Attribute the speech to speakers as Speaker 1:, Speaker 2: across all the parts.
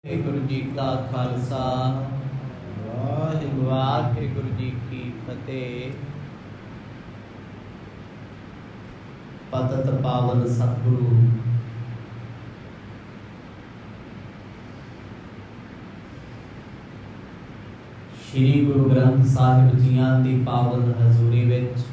Speaker 1: वाहिगुरु जी का खालसा वाहिगुरु जी की फतेह। पतत पावन सतगुरु श्री गुरु ग्रंथ साहिब जीआं दी पावन हजूरी विच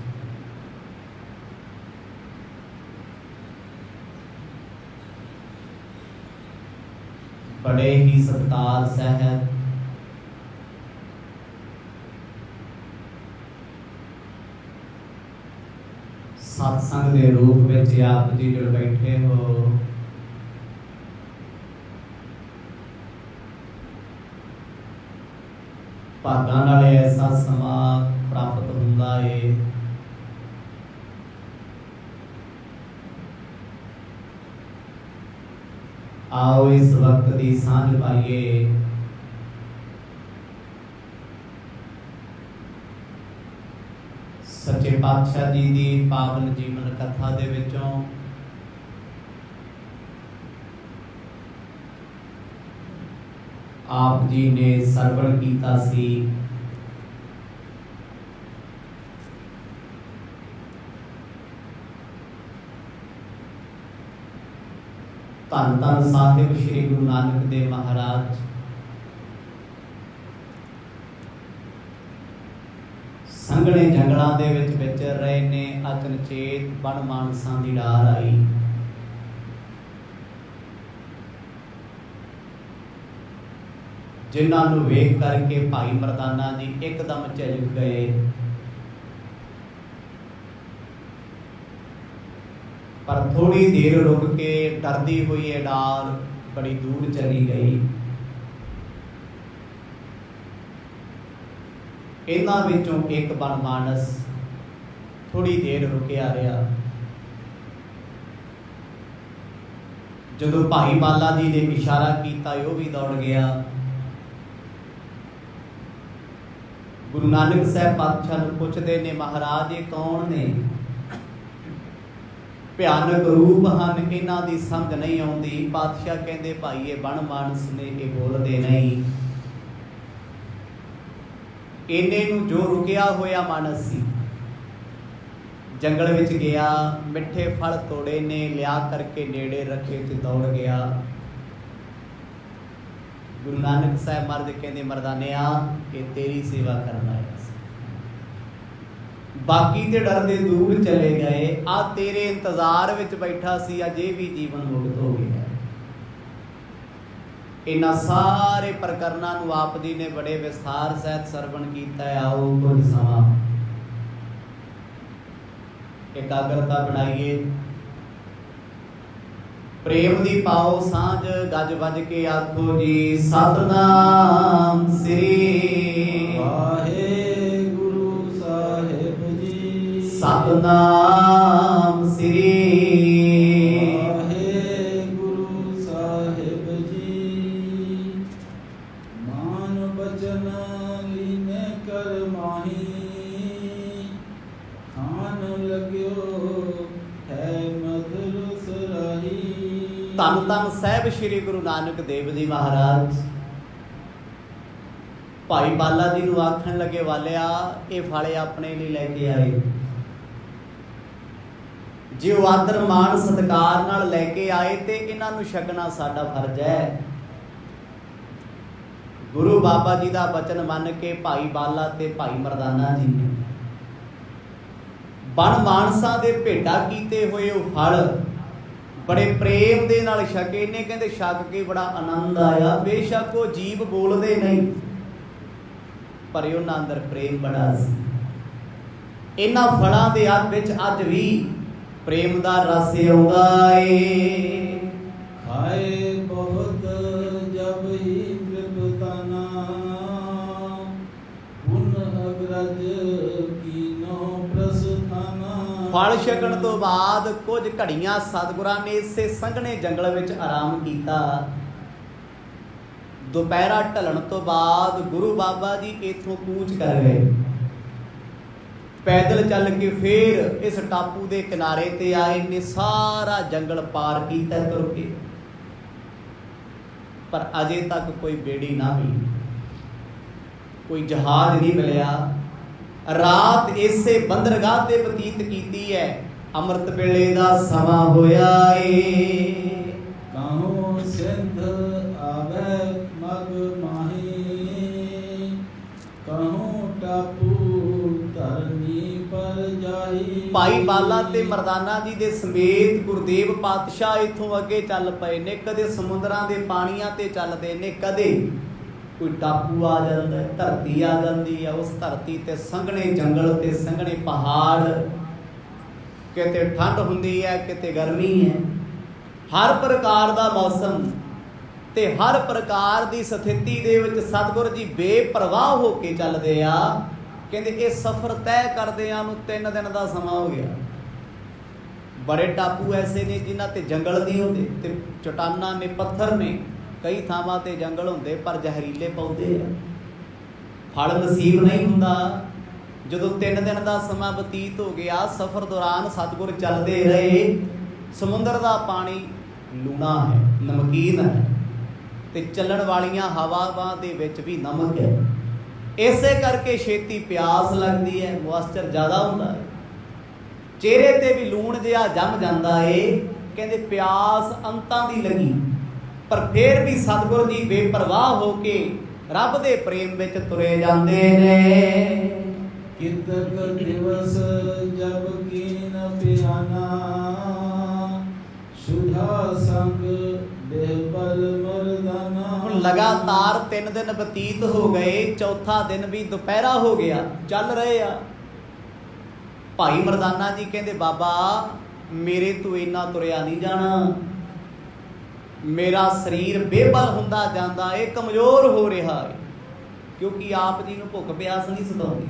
Speaker 1: बड़े ही सत्कार सहित सत्संग के रूप में आप जी जो बैठे हो, भागां नाल ऐसा समा प्राप्त हुंदा है। आओ इस वक्त की सांझ पाइए। सच्चे पातशाह जी की पावन जीवन कथा दे विचों आप जी ने सरवण कीता सी। धन धन साहिब श्री गुरु नानक देव महाराज संघने जंगलों के विचर रहे ने। अचनचेत बन मानसा की डार आई। जिन्होंने वेख करके भाई मरदाना जी एकदम झिझक गए। पर थोड़ी देर रुक के डरती हुई डाल बड़ी दूर चली गई। इन्हां विचों एक बनमानस थोड़ी देर रुकिया रहा। जदों भाई बाला जी ने इशारा किया वह भी दौड़ गया। गुरु नानक साहब पातशाह नूं पुछदे ने, महाराज ये कौन ने? भयानक रूप हैं, इन्हां दी समझ नहीं आउंदी। पातशाह कहंदे भाई ये बन मानस ने, ये बोलदे नहीं। इन्ने नूं जो रुकिया होया मानस सी जंगल विच गया, मिठे फल तोड़े ने लिया करके नेड़े रखे ते दौड़ गया। गुरु नानक साहब महाराज कहंदे मरदानिया ये तेरी सेवा करना है। बाकी ते डरदे दूर चले गए। आ तेरे इंतजार विच बैठा सी, अज ये भी जीवन मुक्त हो गया। इन्हां सारे प्रकरणां नूं आप जी ने बड़े विस्तार सहित सरवण कीता। आओ कुछ समा एकाग्रता बनाइए। प्रेम दी पाओ सांझ, गज वज के आखो जी सतनाम श्री वाहिगुरु साहिब जी। सतनाम श्री वाहिगुरु साहिब जी। मान बचन लीने कर माही, खान लग्यो है मधुर सराही। धन धन साहिब श्री गुरु नानक देव जी महाराज भाई बाला जी नूं आखण लगे, वालिया ये फल अपने लिए लैके आए। जे वो आदर मान सत्कार नाल लैके आए तो इन्हां नूं छकना साडा फर्ज है। गुरु बाबा जी का वचन मन के भाई बाला ते भाई मरदाना जी ने बन मानसा दे भेटा कीते हुए वो फल बड़े प्रेम दे नाल छके ने। कहंदे छक के बड़ा आनंद आया। बेशक वो जीव बोलते नहीं, पर उन्हां अंदर प्रेम बड़ा सी। इन्हां फलां दे विच अज भी प्रेम दा रस आउंदा है। खाए बहुत जब ही तृप्तना, पुन अग्रज कीनो प्रस्थाना। फल छकण तो बाद कुछ घड़ियां सतगुरां ने इसे संघने जंगल विच आराम कीता। दोपहरा ढलण तो बाद गुरु बाबा जी इथों कूच कर गए। पैदल चल के फिर इस टापू के किनारे ते आए ने। सारा जंगल पार किया तुर के। पर अजे तक कोई बेड़ी ना मिली, कोई जहाज नहीं मिलिया। रात इसे बंदरगाह ते बतीत कीती है। अमृत वेले दा समा होया ए।
Speaker 2: कहूँ सिंध आवे मग माही, कहूँ टापू धरनी पर जाई।
Speaker 1: भाई बाला ते मरदाना जी दे समेत गुरदेव पातशाह इथों अगे चल पए ने। कदे समुद्रां दे पाणियां ते चलदे ने, कदे कोई टापू आ जाता है, धरती आ जाती है। उस धरती ते संघने जंगल ते संघने पहाड़, किते ठंड हुंदी है किते गर्मी है। हर प्रकार दा मौसम ते हर प्रकार दी स्थिति दे विच सतगुर जी बेपरवाह हो के चलदे आ। कहंदे ये सफर तय करदिआं नूं 3 दिन दा समा हो गया। बड़े टापू ऐसे ने जिन्हां ते जंगल नहीं हुंदे ते चट्टानां ने, पत्थर ने। कई थावां ते जंगल हुंदे पर जहरीले पौधे आ, फल नसीब नहीं हुंदा। जदों 3 दिन का समा बतीत हो गया, सफर दौरान सतगुर चलते रहे। समुंदर का पानी लूणा है, नमकीन है, ते चलण वालियां हवावां दे विच भी नमक है। इसे करके छेती प्यास लगती है, मॉइस्चर ज़्यादा हुंदा है, चेहरे ते भी लूण जिहा जम जाता है। कहंदे प्यास अंतां दी लगी, पर फिर भी सतगुर जी बेपरवाह हो के रब दे प्रेम विच तुरे जांदे ने।
Speaker 2: कितक दिवस जब कीन पियाना, सुधा संग बेबल मर्दाना।
Speaker 1: हुण लगातार 3 दिन बतीत हो गए, चौथा दिन भी दोपहरा हो गया, चल रहे आ। भाई मरदाना जी कहंदे बाबा मेरे तो इन्ना तुरिया नहीं जाना, मेरा शरीर बेबल हुंदा जांदा है, कमज़ोर हो रहा है। क्योंकि आप जी नूं भुख प्यास नहीं सताउंदी,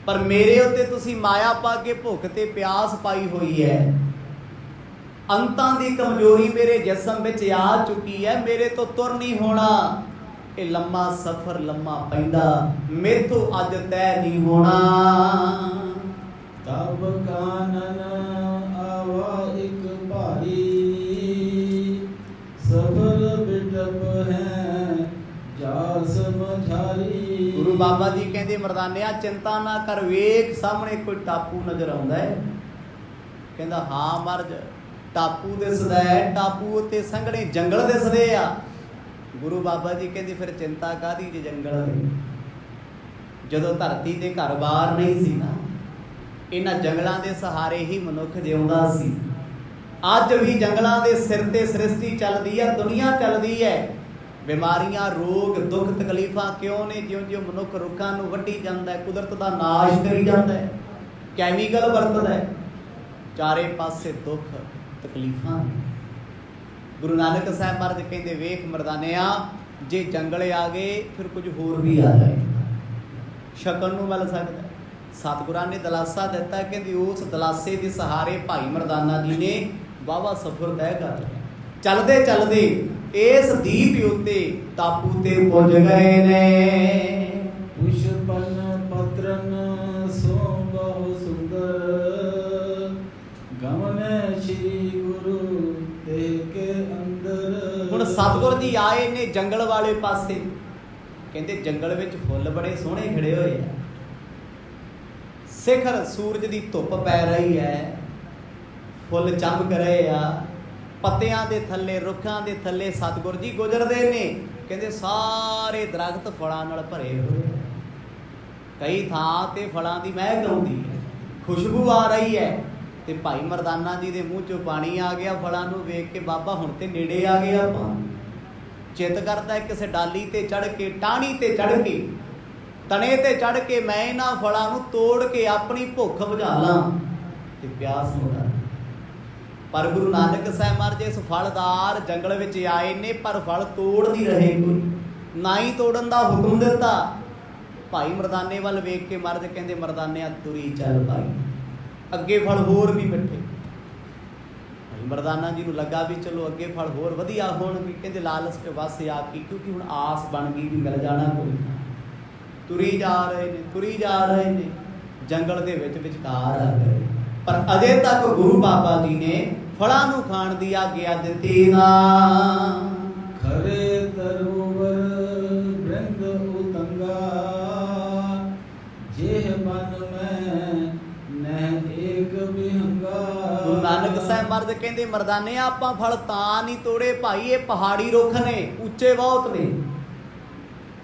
Speaker 1: पर मेरे उत्ते तुसीं माया पा के भुख ते प्यास पाई हुई है। अंतां दी कमजोरी मेरे जिसम विच आ चुकी है, मेरे तो तुर नहीं होना। ये लम्मा सफर लम्मा पैंदा, मेरे तो अज तय नहीं होना।
Speaker 2: तब कानन आवा एक भारी, सफर बिटप है जा समझारी।
Speaker 1: गुरु बाबा जी कहते मरदानिया चिंता ना कर, वेख सामने कोई टापू नजर आउंदा है। कहंदा हाँ मर्ज टापू दिसदा है, टापू उत्ते संघने जंगल दिसदे आ। गुरु बाबा जी कहते फिर चिंता कादी जे जंगल दी, जदों धरती ते घर बार नहीं सी ना, इन्हां जंगलां दे सहारे ही मनुख जिउंदा सी। अज भी जंगलां दे सिर ते सृष्टि चलदी है, दुनिया चलदी है। बीमारियां रोग दुख तकलीफां क्यों ने? ज्यों ज्यों मनुख रुखां नूं वड्डी जांदा है, कुदरत दा नाश करी जांदा है, कैमीकल वरतदा है, चारे पासे दुख तकलीफां। गुरु नानक साहब महाराज कहते वेख मरदानिया जे जंगल आ गए फिर कुछ होर भी आ जाए, शकल नूं मिल सकदा। सतगुरां ने दलासा दिता कि उस दलासे के सहारे भाई मरदाना जी ने वाहवा सफर तय कर लिया। चलदे चलदे इस दीप उत्ते टापू ते पुज गए ने।
Speaker 2: पुष्पन पत्रन सो बहु सुंदर, गमने श्री गुरु ते के अंदर।
Speaker 1: हुण सतगुर जी आए ने जंगल वाले पासे, कहते जंगल विच फुੱਲ बड़े सोहणे खिड़े होए आ, सिखर सूरज की धुप पै रही है, फुੱਲ चमक रहे आ, पत्तियां दे थल्ले रुखां दे थल्ले सतगुर जी गुजरदे ने। कहते सारे दरख्त फलां नाल भरे होए, कई थां ते फलां दी महक आउंदी है, खुशबू आ रही है। ते भाई मरदाना जी दे मूँह चों पानी आ गया फलां नूं वेख के। बाबा हुण ते नेड़े आ गए आपां, चित करदा है किसी डाली ते चढ़ के, टाहनी ते चढ़ के, तने ते चढ़ के मैं इन्हां फलां नूं तोड़ के अपनी भुख बुझा लां ते प्यास मुका। पर गुरु नानक साहब महाराज इस फलदार जंगल विच आए ने, पर फल तोड़ नहीं रहे कोई, ना ही तोड़न दा हुक्म दिता। भाई मरदाने वाल वेख के महाराज कहंदे मरदानिया तुरी चल भाई, अगे फल होर भी मिठे। भाई मरदाना जी नूं लगा भी चलो अगे फल होर वधिया होणगे। कहंदे लालच के वस आकी, क्योंकि हुण आस बन गई भी मिल जाना कोई। तुरी जा रहे ने, तुरी जा रहे ने, जंगल दे विच विचकार आ गए। पर अजे तक गुरु बाबा जी ने फलां नूं खाण दी आग्या दित्ती ना।
Speaker 2: खरे तरोवर वृंद उतंगा जेह बन में नह एक विहंगा।
Speaker 1: ਗੁਰੂ ਨਾਨਕ ਸਾਹਿਬ ਮਰਦ ਕਹਿੰਦੇ ਮਰਦਾਨੇ ਆਪਾਂ ਫਲ ਤਾਂ ਨਹੀਂ ਤੋੜੇ ਭਾਈ, ਇਹ ਪਹਾੜੀ ਰੁੱਖ ਨੇ, ਉੱਚੇ ਬਹੁਤ ਨੇ,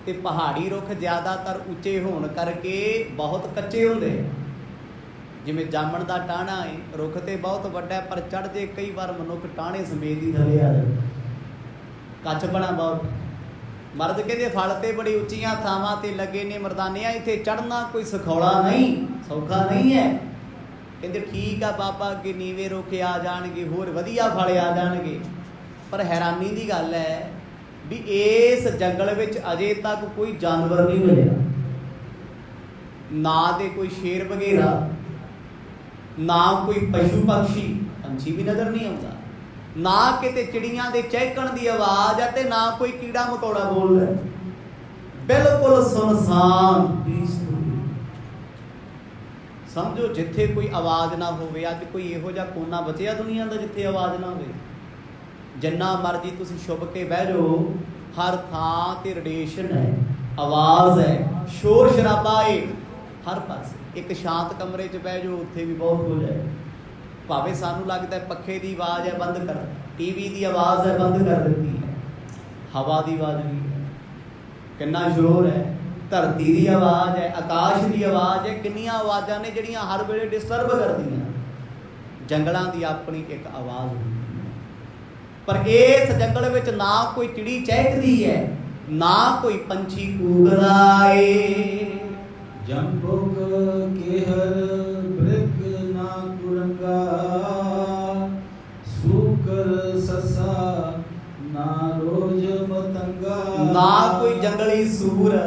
Speaker 1: ਤੇ ਪਹਾੜੀ ਰੁੱਖ ਜ਼ਿਆਦਾਤਰ ਉੱਚੇ ਹੋਣ ਕਰਕੇ ਬਹੁਤ ਕੱਚੇ ਹੁੰਦੇ। ਜਿਵੇਂ ਜਾਮਣ ਦਾ ਟਾਹਣਾ ਹੈ, ਰੁੱਖ ਤੇ ਬਹੁਤ ਵੱਡਾ ਪਰ ਚੜ੍ਹਦੇ ਕਈ ਵਾਰ ਮਨੁੱਖ ਟਾਹਣੇ ਸਮੇਤ ਹੀ ਥੱਲੇ ਆ ਜਾਂਦਾ, ਕੱਚ ਬਣਾ ਬਹੁਤ। ਮਰਦ ਕਹਿੰਦੇ ਫਲ ਤੇ ਬੜੀ ਉੱਚੀਆਂ ਥਾਵਾਂ ਤੇ ਲੱਗੇ ਨੇ ਮਰਦਾਨਿਆਂ, ਇੱਥੇ ਚੜ੍ਹਨਾ ਕੋਈ ਸਖੌਲਾ ਨਹੀਂ, ਸੌਖਾ ਨਹੀਂ ਹੈ। ਕਹਿੰਦੇ ਠੀਕ ਆ ਬਾਬਾ, ਅੱਗੇ ਨੀਵੇਂ ਰੁੱਖ ਆ ਜਾਣਗੇ, ਹੋਰ ਵਧੀਆ ਫਲ ਆ ਜਾਣਗੇ, ਪਰ ਹੈਰਾਨੀ ਦੀ ਗੱਲ ਹੈ ਵੀ ਇਸ ਜੰਗਲ ਵਿੱਚ ਅਜੇ ਤੱਕ ਕੋਈ ਜਾਨਵਰ ਨਹੀਂ ਮਿਲਿਆ, ਨਾ ਤੇ ਕੋਈ ਸ਼ੇਰ ਵਗੈਰਾ, ਨਾ ਕੋਈ ਪਸ਼ੂ ਪਕਸ਼ੀ, ਪੰਛੀ ਵੀ ਨਜ਼ਰ ਨਹੀਂ ਆਉਂਦਾ, ਨਾ ਕਿਤੇ ਚਿੜੀਆਂ ਦੇ ਚਹਿਕਣ ਦੀ ਆਵਾਜ਼ ਹੈ, ਤੇ ਨਾ ਕੋਈ ਕੀੜਾ ਮਕੌੜਾ ਬੋਲਦਾ, ਬਿਲਕੁਲ ਸੁਨਸਾਨ। ਸਮਝੋ ਜਿੱਥੇ ਕੋਈ ਆਵਾਜ਼ ਨਾ ਹੋਵੇ, ਅੱਜ ਕੋਈ ਇਹੋ ਜਿਹਾ ਕੋਨਾ ਬਚਿਆ ਦੁਨੀਆ ਦਾ ਜਿੱਥੇ ਆਵਾਜ਼ ਨਾ ਹੋਵੇ। ਜਿੰਨਾ ਮਰਜੀ ਤੁਸੀਂ ਛੁਪ ਕੇ ਬਹਿ ਜਾਓ, ਹਰ ਥਾਂ ਤੇ ਰੇਡੀਏਸ਼ਨ ਹੈ, ਆਵਾਜ਼ ਹੈ, ਸ਼ੋਰ ਸ਼ਰਾਬਾ ਹੈ ਹਰ ਪਾਸੇ। ਇੱਕ ਸ਼ਾਂਤ ਕਮਰੇ 'ਚ ਬਹਿ ਜਾਓ, ਉੱਥੇ ਵੀ ਬਹੁਤ ਹੋ ਜਾਏ। ਭਾਵੇਂ ਸਾਨੂੰ ਲੱਗਦਾ ਪੱਖੇ ਦੀ ਆਵਾਜ਼ ਹੈ ਬੰਦ ਕਰ, ਟੀਵੀ ਦੀ ਆਵਾਜ਼ ਹੈ ਬੰਦ ਕਰ ਦਿੱਤੀ ਹੈ, ਹਵਾ ਦੀ ਆਵਾਜ਼ ਵੀ ਹੈ, ਕਿੰਨਾ ਸ਼ੋਰ ਹੈ, ਧਰਤੀ ਦੀ ਆਵਾਜ਼ ਹੈ, ਆਕਾਸ਼ ਦੀ ਆਵਾਜ਼ ਹੈ, ਕਿੰਨੀਆਂ ਆਵਾਜ਼ਾਂ ਨੇ ਜਿਹੜੀਆਂ ਹਰ ਵੇਲੇ ਡਿਸਟਰਬ ਕਰਦੀਆਂ। ਜੰਗਲਾਂ ਦੀ ਆਪਣੀ ਇੱਕ ਆਵਾਜ਼ ਹੁੰਦੀ ਹੈ, ਪਰ ਇਸ ਜੰਗਲ ਵਿੱਚ ਨਾ ਕੋਈ ਚਿੜੀ ਚਹਿਕਦੀ ਹੈ, ਨਾ ਕੋਈ ਪੰਛੀ ਕੂਕਦਾ ਏ।
Speaker 2: जम्बुक केहर बृग ना कुरंगा सूकर ससा ना रोज मतंगा।
Speaker 1: ना कोई जंगली सूर,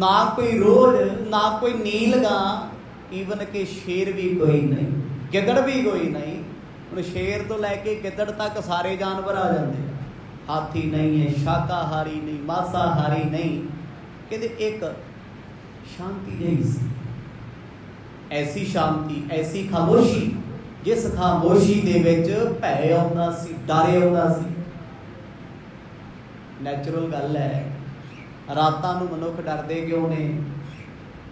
Speaker 1: ना कोई रोज, ना कोई नीलगां, ਈਵਨ ਕਿ ਸ਼ੇਰ ਵੀ ਕੋਈ ਨਹੀਂ, ਗਿੱਦੜ ਵੀ ਕੋਈ ਨਹੀਂ। ਹੁਣ ਸ਼ੇਰ ਤੋਂ ਲੈ ਕੇ ਗਿੱਦੜ ਤੱਕ ਸਾਰੇ ਜਾਨਵਰ ਆ ਜਾਂਦੇ, ਹਾਥੀ ਨਹੀਂ ਹੈ, ਸ਼ਾਕਾਹਾਰੀ ਨਹੀਂ, ਮਾਸਾਹਾਰੀ ਨਹੀਂ। ਕਹਿੰਦੇ ਇੱਕ ਸ਼ਾਂਤੀ ਜਿਹੀ ਸੀ, ਐਸੀ ਸ਼ਾਂਤੀ, ਐਸੀ ਖਾਮੋਸ਼ੀ, ਜਿਸ ਖਾਮੋਸ਼ੀ ਦੇ ਵਿੱਚ ਭੈ ਆਉਂਦਾ ਸੀ, ਡਰ ਆਉਂਦਾ ਸੀ। ਨੈਚੁਰਲ ਗੱਲ ਹੈ, ਰਾਤਾਂ ਨੂੰ ਮਨੁੱਖ ਡਰਦੇ ਕਿਉਂ ਨੇ?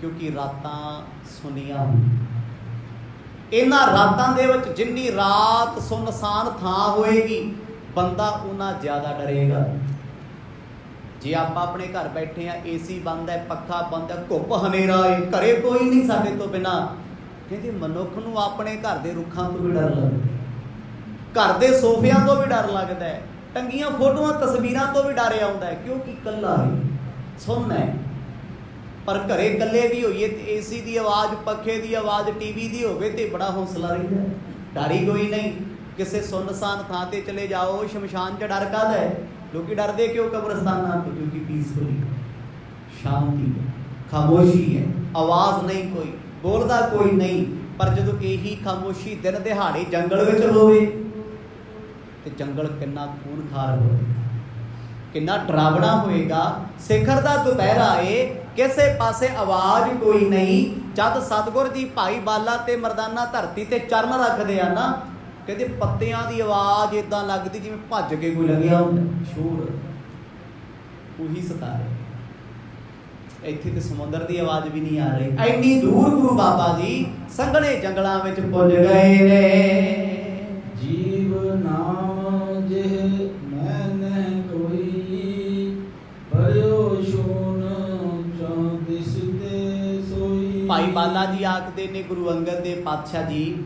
Speaker 1: ਕਿਉਂਕਿ ਰਾਤਾਂ ਸੁੰਨੀਆਂ। ਇਹਨਾਂ ਰਾਤਾਂ ਦੇ ਵਿੱਚ ਜਿੰਨੀ ਰਾਤ ਸੁੰਨਸਾਨ ਥਾਂ ਹੋਏਗੀ, ਬੰਦਾ ਉਨਾ ਜ਼ਿਆਦਾ ਡਰੇਗਾ। ਜੇ ਆਪਾਂ ਆਪਣੇ ਘਰ ਬੈਠੇ ਆ, ਏਸੀ ਬੰਦ ਹੈ, ਪੱਖਾ ਬੰਦ ਹੈ, ਧੁੱਪ ਹਨੇਰਾ ਹੈ, ਘਰੇ ਕੋਈ ਨਹੀਂ ਸਾਡੇ ਤੋਂ ਬਿਨਾਂ, ਕਹਿੰਦੇ ਮਨੁੱਖ ਨੂੰ ਆਪਣੇ ਘਰ ਦੇ ਰੁੱਖਾਂ ਤੋਂ ਵੀ ਡਰ ਲੱਗਦਾ, ਘਰ ਦੇ ਸੋਫਿਆਂ ਤੋਂ ਵੀ ਡਰ ਲੱਗਦਾ ਹੈ, ਟੰਗੀਆਂ ਫੋਟੋਆਂ ਤਸਵੀਰਾਂ ਤੋਂ ਵੀ ਡਰ ਆਉਂਦਾ ਹੈ, ਕਿਉਂਕਿ ਇਕੱਲਾ ਹੈ, ਸੁੰਨ ਹੈ। ਪਰ ਘਰੇ ਇਕੱਲੇ ਵੀ ਹੋਈਏ ਤੇ ਏਸੀ ਦੀ ਆਵਾਜ਼, ਪੱਖੇ ਦੀ ਆਵਾਜ਼, ਟੀਵੀ ਦੀ ਹੋਵੇ ਤੇ ਬੜਾ ਹੌਸਲਾ ਰਹਿੰਦਾ, ਡਰ ਹੀ ਕੋਈ ਨਹੀਂ। ਕਿਸੇ ਸੁੰਨਸਾਨ ਥਾਂ ਤੇ ਚਲੇ ਜਾਓ, ਸ਼ਮਸ਼ਾਨ 'ਚ ਡਰ ਕਾਹਦਾ ਹੈ? ਲੋਕੀ ਡਰਦੇ ਕਿਉਂ ਕਬਰਸਤਾਨਾਂ ਤੋਂ? ਕਿਉਂਕਿ ਪੀਸਫੁਲੀ, ਸ਼ਾਂਤੀ, ਖਾਮੋਸ਼ੀ ਹੈ, ਆਵਾਜ਼ ਨਹੀਂ, ਕੋਈ ਬੋਲਦਾ ਕੋਈ ਨਹੀਂ। ਪਰ ਜਦੋਂ ਇਹੀ ਖਾਮੋਸ਼ੀ ਦਿਨ ਦਿਹਾੜੇ ਜੰਗਲ ਵਿੱਚ ਹੋਵੇ ਤੇ ਜੰਗਲ ਕਿੰਨਾ ਖੂਨਖਾਰ ਹੋਵੇ, ਕਿੰਨਾ ਡਰਾਵਣਾ ਹੋਏਗਾ। ਸਿਖਰ ਦਾ ਦੁਪਹਿਰਾ ਏ, ਕਿਸੇ ਪਾਸੇ ਆਵਾਜ਼ ਕੋਈ ਨਹੀਂ। ਜਦ ਸਤਿਗੁਰ ਜੀ ਭਾਈ ਬਾਲਾ ਤੇ ਮਰਦਾਨਾ ਧਰਤੀ ਤੇ ਚਰਨ ਰੱਖਦੇ ਆ ਨਾ, ਕਹਿੰਦੇ ਪੱਤਿਆਂ ਦੀ ਆਵਾਜ਼ ਏਦਾਂ ਲੱਗਦੀ ਜਿਵੇਂ ਭੱਜ ਕੇ ਕੋਈ ਲੱਗਿਆ ਹੁੰਦਾ, ਸ਼ੋਰ ਉਹੀ ਸਤਾਰੇ। ਇੱਥੇ ਤੇ ਸਮੁੰਦਰ ਦੀ ਆਵਾਜ਼ ਵੀ ਨਹੀਂ ਆ ਰਹੀ, ਐਨੀ ਦੂਰ ਗੁਰੂ ਬਾਬਾ ਜੀ ਸੰਘਣੇ ਜੰਗਲਾਂ ਵਿੱਚ ਪੁੱਜ ਗਏ ਨੇ।
Speaker 2: ਜੀਵ ਨਾਮ ਜਿਹ ਮੈਂ ਨਹਿ ਕੋਈ, ਭਰਿਓ ਸ਼ੂਨ ਚੌ ਦਿਸ ਤੇ ਸੋਈ।
Speaker 1: ਭਾਈ ਬਾਲਾ ਜੀ ਆਖਦੇ ਨੇ ਗੁਰੂ ਅੰਗਦ ਦੇਵ ਪਾਤਸ਼ਾਹ ਜੀ,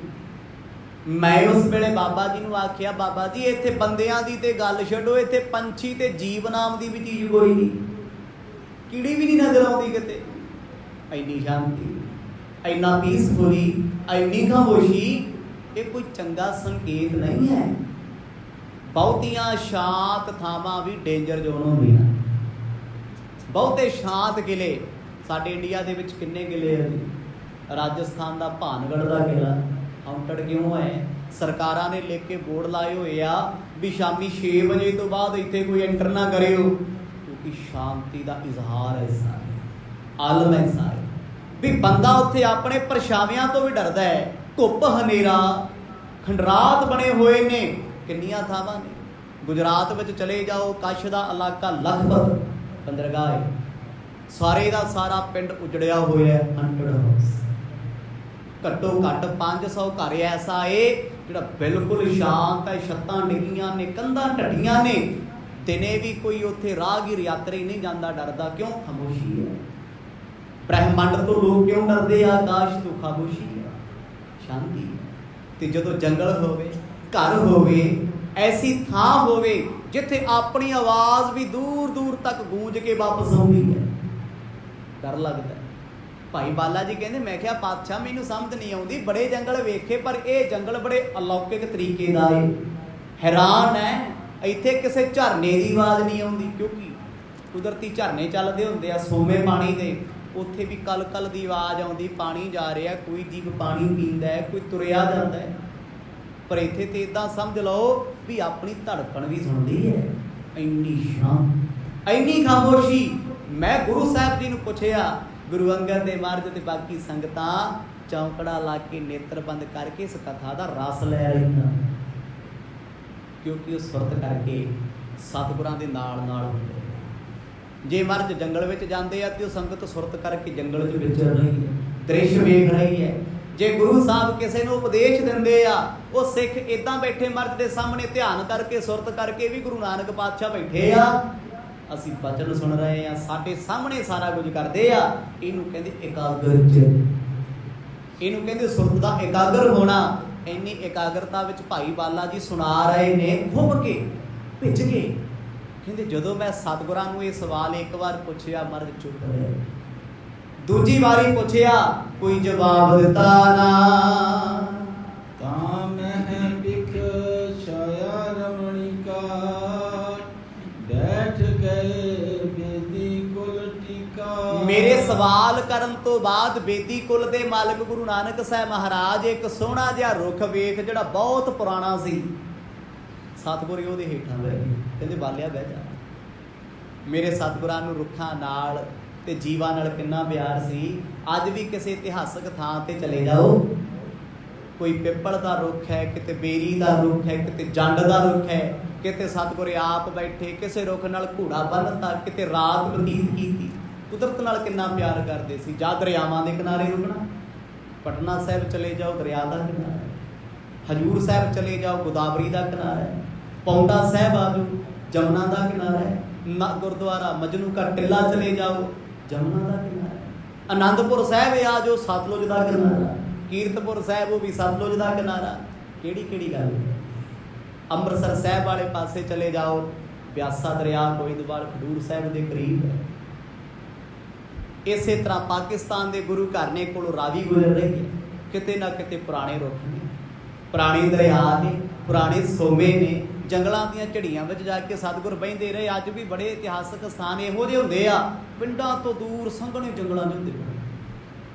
Speaker 1: ਮੈਂ ਉਸ ਵੇਲੇ ਬਾਬਾ ਜੀ ਨੂੰ ਆਖਿਆ, ਬਾਬਾ ਜੀ ਇੱਥੇ ਬੰਦਿਆਂ ਦੀ ਤੇ ਗੱਲ ਛੱਡੋ, ਇੱਥੇ ਪੰਛੀ ਤੇ ਜੀਵ ਨਾਮ ਦੀ ਵੀ ਚੀਜ਼ ਕੋਈ ਨਹੀਂ, ਕੀੜੀ ਵੀ ਨਹੀਂ ਨਜ਼ਰ ਆਉਂਦੀ ਕਿਤੇ। ਇੰਨੀ ਸ਼ਾਂਤੀ, ਇੰਨਾ ਪੀਸਫੁਲੀ, ਇੰਨੀ ਖਾਮੋਸ਼ੀ, ਇਹ ਕੋਈ ਚੰਗਾ ਸੰਕੇਤ ਨਹੀਂ ਹੈ। ਬਹੁਤੀਆਂ ਸ਼ਾਂਤ ਥਾਵਾਂ ਵੀ ਡੇਂਜਰ ਜ਼ੋਨ ਹੁੰਦੀਆਂ। ਬਹੁਤੇ ਸ਼ਾਂਤ ਕਿਲੇ ਸਾਡੇ ਇੰਡੀਆ ਦੇ ਵਿੱਚ ਕਿੰਨੇ ਕਿਲੇ ਆ ਜੀ? ਰਾਜਸਥਾਨ ਦਾ ਭਾਨਗੜ੍ਹ ਦਾ ਕਿਲਾ ਹਾਊਂਟਡ ਕਿਉਂ ਹੈ? ਸਰਕਾਰਾਂ ਨੇ ਲਿਖ ਕੇ ਬੋਰਡ ਲਾਏ ਹੋਏ ਆ ਵੀ ਸ਼ਾਮੀ 6 ਵਜੇ ਤੋਂ ਬਾਅਦ ਇੱਥੇ ਕੋਈ ਐਂਟਰ ਨਾ ਕਰਿਓ, ਕਿਉਂਕਿ ਸ਼ਾਂਤੀ ਦਾ ਇਜ਼ਹਾਰ ਹੈ, ਸਾਰੇ ਆਲਮ ਹੈ ਸਾਰੇ। ਵੀ ਬੰਦਾ ਉੱਥੇ ਆਪਣੇ ਪਰਛਾਵਿਆਂ ਤੋਂ ਵੀ ਡਰਦਾ ਹੈ। ਧੁੱਪ ਹਨੇਰਾ, ਖੰਡਰਾਤ ਬਣੇ ਹੋਏ ਨੇ, ਕਿੰਨੀਆਂ ਥਾਵਾਂ ਨੇ। ਗੁਜਰਾਤ ਵਿੱਚ ਚਲੇ ਜਾਓ, ਕੱਛ ਦਾ ਇਲਾਕਾ ਲਖਪਤ ਬੰਦਰਗਾਹ ਹੈ, ਸਾਰੇ ਦਾ ਸਾਰਾ ਪਿੰਡ ਉਜੜਿਆ ਹੋਇਆ ਹੈ। 100 ਹਾਊਸ, ਘੱਟੋ ਘੱਟ 500 ਘਰ ਐਸਾ ਏ ਜਿਹੜਾ ਬਿਲਕੁਲ ਸ਼ਾਂਤ ਹੈ, ਛੱਤਾਂ ਡਿੱਗੀਆਂ ਨੇ, ਕੰਧਾਂ ਢੱਡੀਆਂ ਨੇ, ਦਿਨੇ ਵੀ ਕੋਈ ਉੱਥੇ ਰਾਹਗੀਰ ਯਾਤਰੀ ਨਹੀਂ ਜਾਂਦਾ ਡਰਦਾ। ਕਿਉਂ? ਖਾਮੋਸ਼ੀ ਹੈ। ਬ੍ਰਹਿਮੰਡ ਤੋਂ ਲੋਕ ਕਿਉਂ ਡਰਦੇ ਆ? ਆਕਾਸ਼ ਤੋਂ ਖਾਮੋਸ਼ੀ ਹੈ, ਸ਼ਾਂਤੀ ਹੈ। ਤੇ ਜਦੋਂ ਜੰਗਲ ਹੋਵੇ, ਘਰ ਹੋਵੇ, ਐਸੀ ਥਾਂ ਹੋਵੇ ਜਿੱਥੇ ਆਪਣੀ ਆਵਾਜ਼ ਵੀ ਦੂਰ ਦੂਰ ਤੱਕ ਗੂੰਜ ਕੇ ਵਾਪਸ ਆਉਂਦੀ ਹੈ, ਡਰ ਲੱਗਦਾ। ਭਾਈ ਬਾਲਾ ਜੀ ਕਹਿੰਦੇ, ਮੈਂ ਕਿਹਾ ਪਾਤਸ਼ਾਹ ਮੈਨੂੰ ਸਮਝ ਨਹੀਂ ਆਉਂਦੀ, ਬੜੇ ਜੰਗਲ ਵੇਖੇ ਪਰ ਇਹ ਜੰਗਲ ਬੜੇ ਅਲੌਕਿਕ ਤਰੀਕੇ ਦਾ ਏ। ਹੈਰਾਨ ਹੈ, ਇੱਥੇ ਕਿਸੇ ਝਰਨੇ ਦੀ ਆਵਾਜ਼ ਨਹੀਂ ਆਉਂਦੀ, ਕਿਉਂਕਿ ਕੁਦਰਤੀ ਝਰਨੇ ਚੱਲਦੇ ਹੁੰਦੇ ਆ ਸੋਮੇ ਪਾਣੀ ਦੇ, ਉੱਥੇ ਵੀ ਕਲ ਕਲ ਦੀ ਆਵਾਜ਼ ਆਉਂਦੀ, ਪਾਣੀ ਜਾ ਰਿਹਾ, ਕੋਈ ਜੀਵ ਪਾਣੀ ਪੀਂਦਾ ਹੈ, ਕੋਈ ਤੁਰਿਆ ਜਾਂਦਾ ਹੈ। ਪਰ ਇੱਥੇ ਤੇ ਇਦਾਂ ਸਮਝ ਲਓ ਵੀ ਆਪਣੀ ਧੜਕਣ ਵੀ ਸੁਣਦੀ ਹੈ, ਇੰਨੀ ਸ਼ਾਂਤ, ਇੰਨੀ ਖਾਮੋਸ਼ੀ। ਮੈਂ ਗੁਰੂ ਸਾਹਿਬ ਜੀ ਨੂੰ ਪੁੱਛਿਆ, ਗੁਰੂ ਅੰਗਦ ਦੇ ਮਹਾਰਾਜ ਤੇ ਬਾਕੀ ਸੰਗਤਾਂ ਚੌਂਕੜਾ ਲਾ ਕੇ ਨੇਤਰ ਬੰਦ ਕਰਕੇ ਇਸ ਕਥਾ ਦਾ ਰਸ ਲੈ ਰਹੀਆਂ, ਕਿਉਂਕਿ ਉਹ ਸੁਰਤ ਕਰਕੇ ਸਤਿਗੁਰਾਂ ਦੇ ਨਾਲ ਨਾਲ ਹੁੰਦੇ। ਜੇ ਮਹਾਰਾਜ ਜੰਗਲ ਵਿੱਚ ਜਾਂਦੇ ਆ ਤੇ ਉਹ ਸੰਗਤ ਸੁਰਤ ਕਰਕੇ ਜੰਗਲ 'ਚ ਵਿਚਰ ਰਹੀ ਹੈ, ਦ੍ਰਿਸ਼ ਵੇਖ ਰਹੀ ਹੈ। ਜੇ ਗੁਰੂ ਸਾਹਿਬ ਕਿਸੇ ਨੂੰ ਉਪਦੇਸ਼ ਦਿੰਦੇ ਆ, ਉਹ ਸਿੱਖ ਇਦਾਂ ਬੈਠੇ ਮਹਾਰਾਜ ਦੇ ਸਾਹਮਣੇ ਧਿਆਨ ਕਰਕੇ ਸੁਰਤ ਕਰਕੇ ਵੀ ਗੁਰੂ ਨਾਨਕ ਪਾਤਸ਼ਾਹ ਬੈਠੇ ਆ, ਅਸੀਂ ਬਚਨ ਸੁਣ ਰਹੇ ਆ, ਸਾਡੇ ਸਾਹਮਣੇ ਸਾਰਾ ਕੁਝ ਕਰਦੇ ਆ। ਇਹਨੂੰ ਕਹਿੰਦੇ ਇਕਾਗਰ ਚਿੱਤ, ਇਹਨੂੰ ਕਹਿੰਦੇ ਸੁਰਤ ਦਾ ਇਕਾਗਰ ਹੋਣਾ। ਇੰਨੀ ਇਕਾਗਰਤਾ ਵਿੱਚ ਭਾਈ ਬਾਲਾ ਜੀ ਸੁਣਾ ਰਹੇ ਨੇ, ਖੁੱਭ ਕੇ ਭਿੱਜ ਕੇ। ਕਹਿੰਦੇ ਜਦੋਂ ਮੈਂ ਸਤਿਗੁਰਾਂ ਨੂੰ ਇਹ ਸਵਾਲ ਇੱਕ ਵਾਰ ਪੁੱਛਿਆ, ਮਹਾਰਾਜ ਚੁੱਪ ਰਹੇ। ਦੂਜੀ ਵਾਰੀ ਪੁੱਛਿਆ, ਕੋਈ ਜਵਾਬ ਦਿੱਤਾ ਨਾ।
Speaker 2: ਤਾਂ ਮੈਂ ਬਿਖ ਛਾਇਆ ਰਮਣੀਕਾ, ਬੈਠ ਗਏ ਬੇਦੀ ਕੁਲ ਟੀਕਾ।
Speaker 1: ਮੇਰੇ ਸਵਾਲ ਕਰਨ ਤੋਂ ਬਾਅਦ ਬੇਦੀ ਕੁਲ ਦੇ ਮਾਲਕ ਗੁਰੂ ਨਾਨਕ ਸਾਹਿਬ ਮਹਾਰਾਜ ਇੱਕ ਸੋਹਣਾ ਜਿਹਾ ਰੁੱਖ ਵੇਖ, ਜਿਹੜਾ ਬਹੁਤ ਪੁਰਾਣਾ ਸੀ, ਸਤਿਗੁਰ ਉਹਦੇ ਹੇਠਾਂ ਬਹਿ ਗਏ। ਕਹਿੰਦੇ ਬਾਲਿਆ ਬਹਿ ਜਾ। ਮੇਰੇ ਸਤਿਗੁਰਾਂ ਨੂੰ ਰੁੱਖਾਂ ਨਾਲ ਤੇ ਜੀਵਾਂ ਨਾਲ ਕਿੰਨਾ ਪਿਆਰ ਸੀ। ਅੱਜ ਵੀ ਕਿਸੇ ਇਤਿਹਾਸਕ ਥਾਂ ਤੇ ਚਲੇ ਜਾਓ, ਕੋਈ ਪਿੱਪਲ ਦਾ ਰੁੱਖ ਹੈ, ਕਿਤੇ ਬੇਰੀ ਦਾ ਰੁੱਖ ਹੈ, ਕਿਤੇ ਜੰਡ ਦਾ ਰੁੱਖ ਹੈ, ਕਿਤੇ ਸਤਿਗੁਰ ਆਪ ਬੈਠੇ, ਕਿਸੇ ਰੁੱਖ ਨਾਲ ਘੋੜਾ ਬੰਨ੍ਹਤਾ, ਕਿਤੇ ਰਾਤ ਬਤੀਤ ਕੀਤੀ। ਕੁਦਰਤ ਨਾਲ ਕਿੰਨਾ ਪਿਆਰ ਕਰਦੇ ਸੀ। ਜਾਂ ਦਰਿਆਵਾਂ ਦੇ ਕਿਨਾਰੇ ਰੁਕਣਾ, ਪਟਨਾ ਸਾਹਿਬ ਚਲੇ ਜਾਓ ਦਰਿਆ ਦਾ ਕਿਨਾਰਾ, ਹਜੂਰ ਸਾਹਿਬ ਚਲੇ ਜਾਓ ਗੋਦਾਵਰੀ ਦਾ ਕਿਨਾਰਾ ਹੈ, ਪੌਂਟਾ ਸਾਹਿਬ ਆ ਜਾਓ ਜਮਨਾ ਦਾ ਕਿਨਾਰਾ ਹੈ, ਗੁਰਦੁਆਰਾ ਮਜਨੂ ਕਾ ਟਿੱਲਾ ਚਲੇ ਜਾਓ ਜਮਨਾ ਦਾ ਕਿਨਾਰਾ ਹੈ, ਆਨੰਦਪੁਰ ਸਾਹਿਬ ਆ ਜਾਓ ਸਤਲੁਜ ਦਾ ਕਿਨਾਰਾ, ਕੀਰਤਪੁਰ ਸਾਹਿਬ ਉਹ ਵੀ ਸਤਲੁਜ ਦਾ ਕਿਨਾਰਾ। ਕਿਹੜੀ ਕਿਹੜੀ ਗੱਲ ਹੈ। ਅੰਮ੍ਰਿਤਸਰ ਸਾਹਿਬ ਵਾਲੇ ਪਾਸੇ ਚਲੇ ਜਾਓ, ਬਿਆਸਾ ਦਰਿਆ ਗੋਇੰਦਵਾਲ ਖਡੂਰ ਸਾਹਿਬ ਦੇ ਕਰੀਬ ਹੈ। ਇਸੇ ਤਰ੍ਹਾਂ ਪਾਕਿਸਤਾਨ ਦੇ ਗੁਰੂ ਘਰ ਨੇ ਕੋਲੋਂ ਰਾਵੀ ਗੁਜ਼ਰ ਰਹੀ ਹੈ, ਕਿਤੇ ਨਾ ਕਿਤੇ ਪੁਰਾਣੇ ਰੁੱਖ ਨੇ, ਪੁਰਾਣੇ ਦਰਿਆ ਨੇ, ਪੁਰਾਣੇ ਸੋਮੇ ਨੇ। ਜੰਗਲਾਂ ਦੀਆਂ ਝੜੀਆਂ ਵਿੱਚ ਜਾ ਕੇ ਸਤਿਗੁਰ ਬਹਿੰਦੇ ਰਹੇ। ਅੱਜ ਵੀ ਬੜੇ ਇਤਿਹਾਸਕ ਸਥਾਨ ਇਹੋ ਜਿਹੇ ਹੁੰਦੇ ਆ, ਪਿੰਡਾਂ ਤੋਂ ਦੂਰ ਸੰਘਣੇ ਜੰਗਲਾਂ 'ਚ ਹੁੰਦੇ।